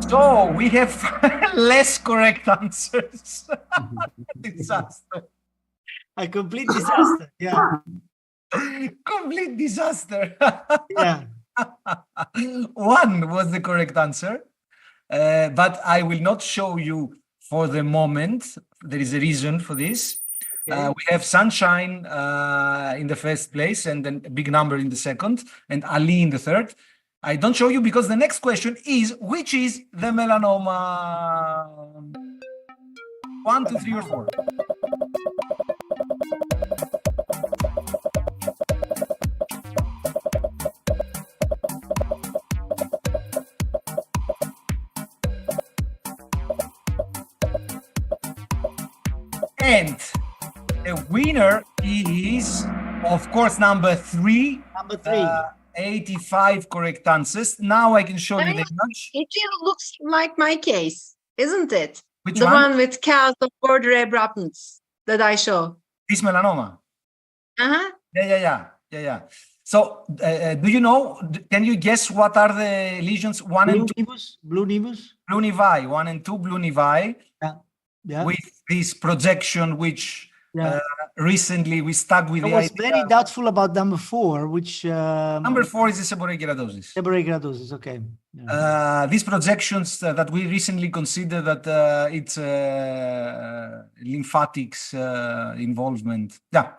So we have less correct answers. Disaster. A complete disaster. Yeah. Complete disaster. Yeah. 1 was the correct answer, but I will not show you for the moment. There is a reason for this. Okay. We have Sunshine in the first place, and then a big number in the second, and Ali in the third. I don't show you because the next question is, which is the melanoma? 1, 2, 3, or 4? And the winner is, of course, number 3. Number 3. 85 correct answers. Now I can show you the image. It looks like my case, isn't it? Which the one? one with chaos of border abruptness that I show. This melanoma. Uh-huh. Yeah. So, do you know, can you guess what are the lesions 1 and 2? Blue nevus. Blue nevi, 1 and 2, blue nevi. Yeah. With this projection, which recently we stuck with I was very doubtful about number 4, which... number 4 is the seborrheic keratosis. Seborrheic keratosis, okay. Yeah. These projections that we recently consider that it's lymphatics involvement. Yeah,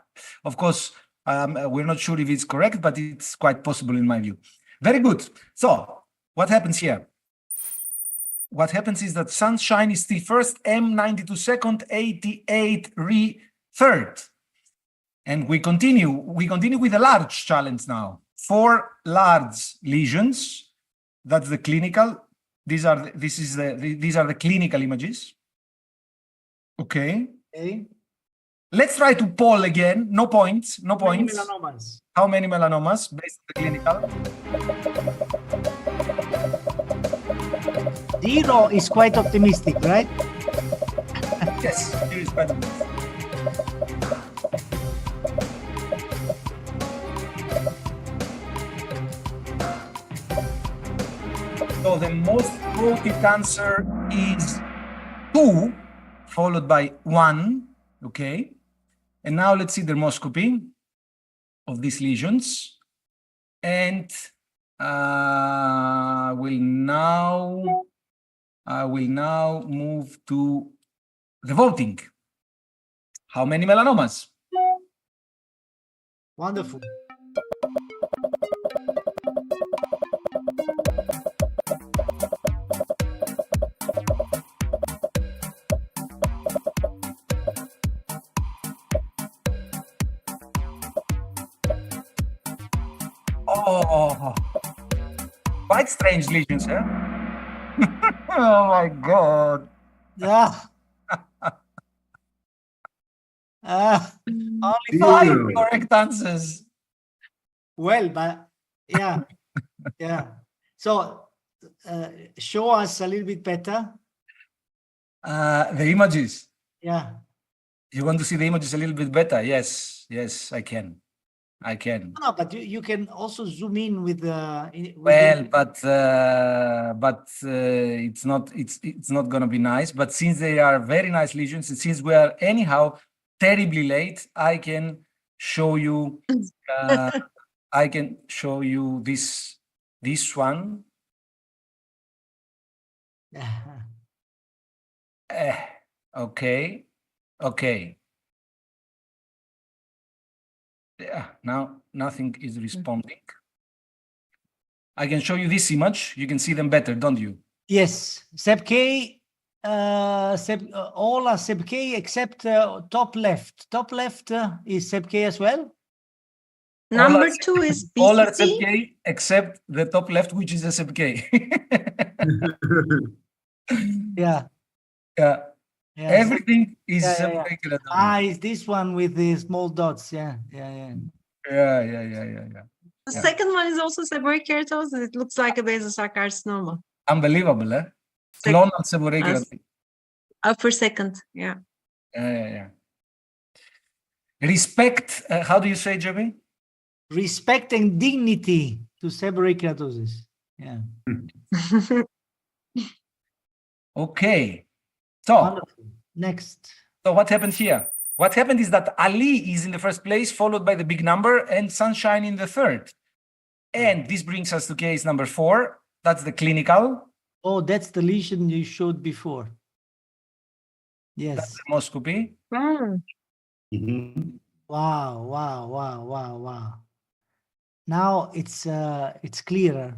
of course, We're not sure if it's correct, but it's quite possible in my view. Very good. So what happens here? What happens is that sunshine is still first, M92 second, 88 re third. And we continue with a large challenge now. 4 large lesions. That's the clinical. These are the clinical images. Okay. Okay. Let's try to poll again. No points. No Many points. melanomas. How many melanomas based on the clinical? 0 is quite optimistic, right? Yes, here is better. So the most quoted answer is 2, followed by 1. Okay. And now let's see dermoscopy of these lesions. And I will now move to the voting. How many melanomas? Wonderful. Oh, quite strange lesions, huh? Oh my God. Yeah. Only 5 Yeah. correct answers. well, but yeah, yeah. So show us a little bit better. The images. Yeah. You want to see the images a little bit better? Yes, yes, I can. I can. No, but you can also zoom in with the. Well, but it's not gonna be nice. But since they are very nice lesions, and since we are anyhow terribly late, I can show you. I can show you this one. Okay, okay. Yeah, now nothing is responding. I can show you this image. You can see them better, don't you? Yes, SEB-K, all are SEB-K except top left. Top left is SEB-K as well. Number 2 is All are BCC. SEB-K except the top left, which is a SEB-K. Yeah. Yeah. Yeah. Everything is Yeah, yeah, yeah. SEB-K keratosis. Ah, is this one with the small dots? Yeah, yeah, yeah. Yeah. The Yeah. second one is also seborrheic keratosis. It looks like a basal cell carcinoma. Unbelievable, eh? Sec- Clonal seborrheic Yes. keratosis. For second, yeah. Yeah. Respect, how do you say, Jimmy? Respect and dignity to seborrheic keratosis. Yeah. Okay. So Wonderful. Next. what happened here? What happened is that Ali is in the first place, followed by the big number, and Sunshine in the third. And this brings us to case number 4. That's the clinical. Oh, that's the lesion you showed before. That's Yes. dermoscopy. Mhm. Wow. Now it's clearer.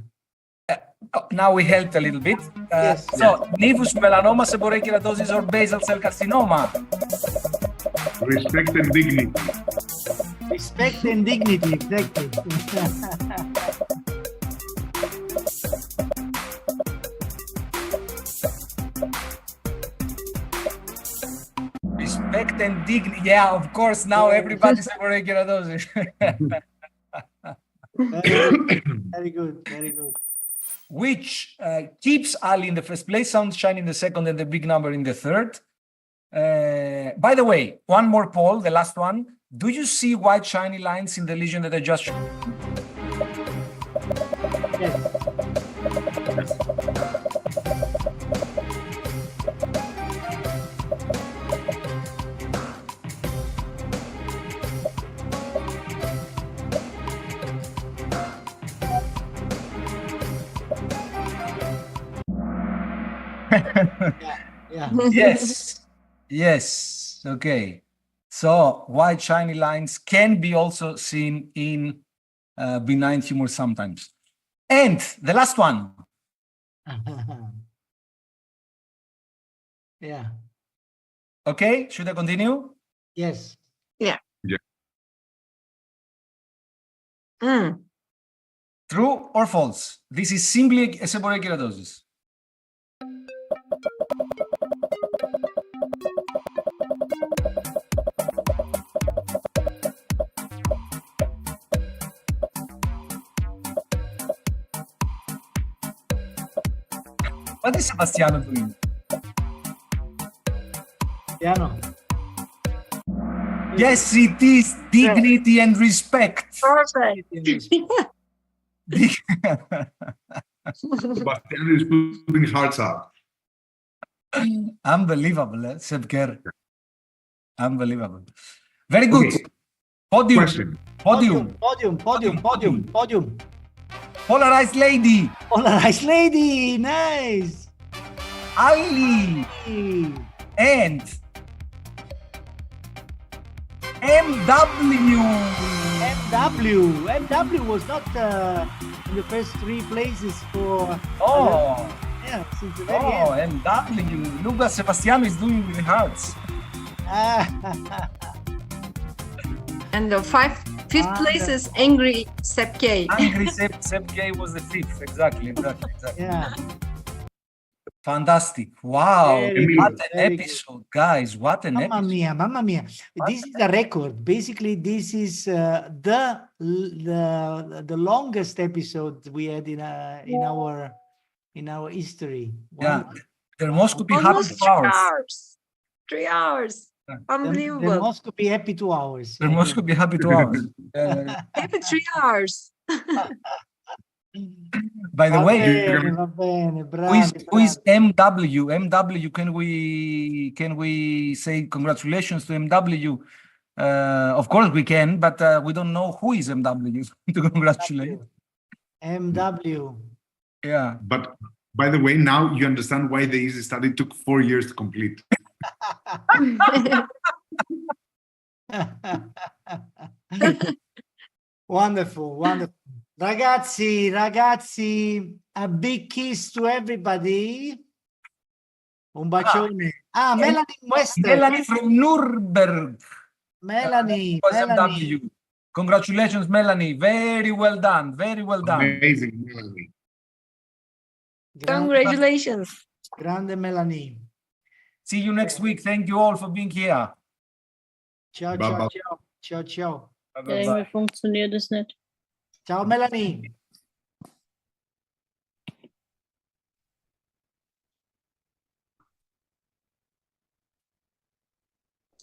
Now we helped a little bit. Yes. So, nevus melanoma, seborrheic keratosis, or basal cell carcinoma. Respect and dignity. Respect and dignity, exactly. Respect and dignity. Yeah, of course. Now everybody's seborrheic keratosis. Very good, very good. Which keeps Ali in the first place, Sunshine in the second, and the big number in the third. By the way, one more poll, the last one. Do you see white shiny lines in the lesion that I just showed? Yes. Yeah. Yes. Okay. So white shiny lines can be also seen in benign tumors sometimes. And the last one. Yeah. Okay, should I continue? Yes. Mm. True or false? This is simply a seborrheic keratosis. What is Sebastiano doing? Piano. Yes, it is dignity and respect. Perfect. Sebastian is putting hearts up. Unbelievable, Sebker. Unbelievable. Very good. Okay. Podium. Question. Podium. Podium. Polarized lady. Polarized lady. Nice. Ali. And MW. MW was not in the first 3 places for. Oh, Yeah, since the very end. MW. Look what Sebastiano is doing with the hearts. And the fifth place is Angry Sep K. Angry Seb K was the 5th. Exactly. Yeah. Fantastic. Wow. Very What good, an very good. episode, guys. What an episode. Mamma mia. This is a record. Basically, this is the longest episode we had in our history. Yeah. Dermoscopy happy Almost 2 hours. 3 hours. Unbelievable. Dermoscopy happy 2 hours. Dermoscopy happy 2 hours. Maybe 3 hours. By the way, Va bene, who is MW? MW, can we say congratulations to MW? Of course we can, but we don't know who is MW to congratulate. MW. Yeah. But by the way, now you understand why the easy study took 4 years to complete. Wonderful. Ragazzi, a big kiss to everybody. Un bacione. Melanie Wester. Melanie from Nuremberg. Melanie. Was MW. Congratulations, Melanie. Very well done. Amazing, Melanie. Congratulations. Grande Melanie. See you next week. Thank you all for being here. Ciao. Irgendwie funktioniert es nicht. Ciao, Melanie.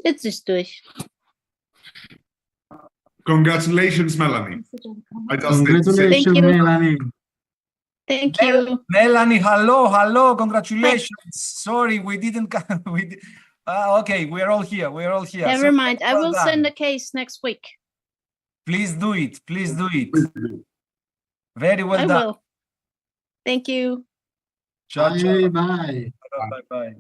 Jetzt ist durch. Congratulations, Melanie. I just did say- Thank Congratulations, you. Melanie. Thank you. Melanie, hello. Congratulations. Sorry, we didn't. Okay, we're all here. Never mind. I well will done. send a case next week. Please do it. Very well I done. will. Thank you. Ciao. Bye. Bye.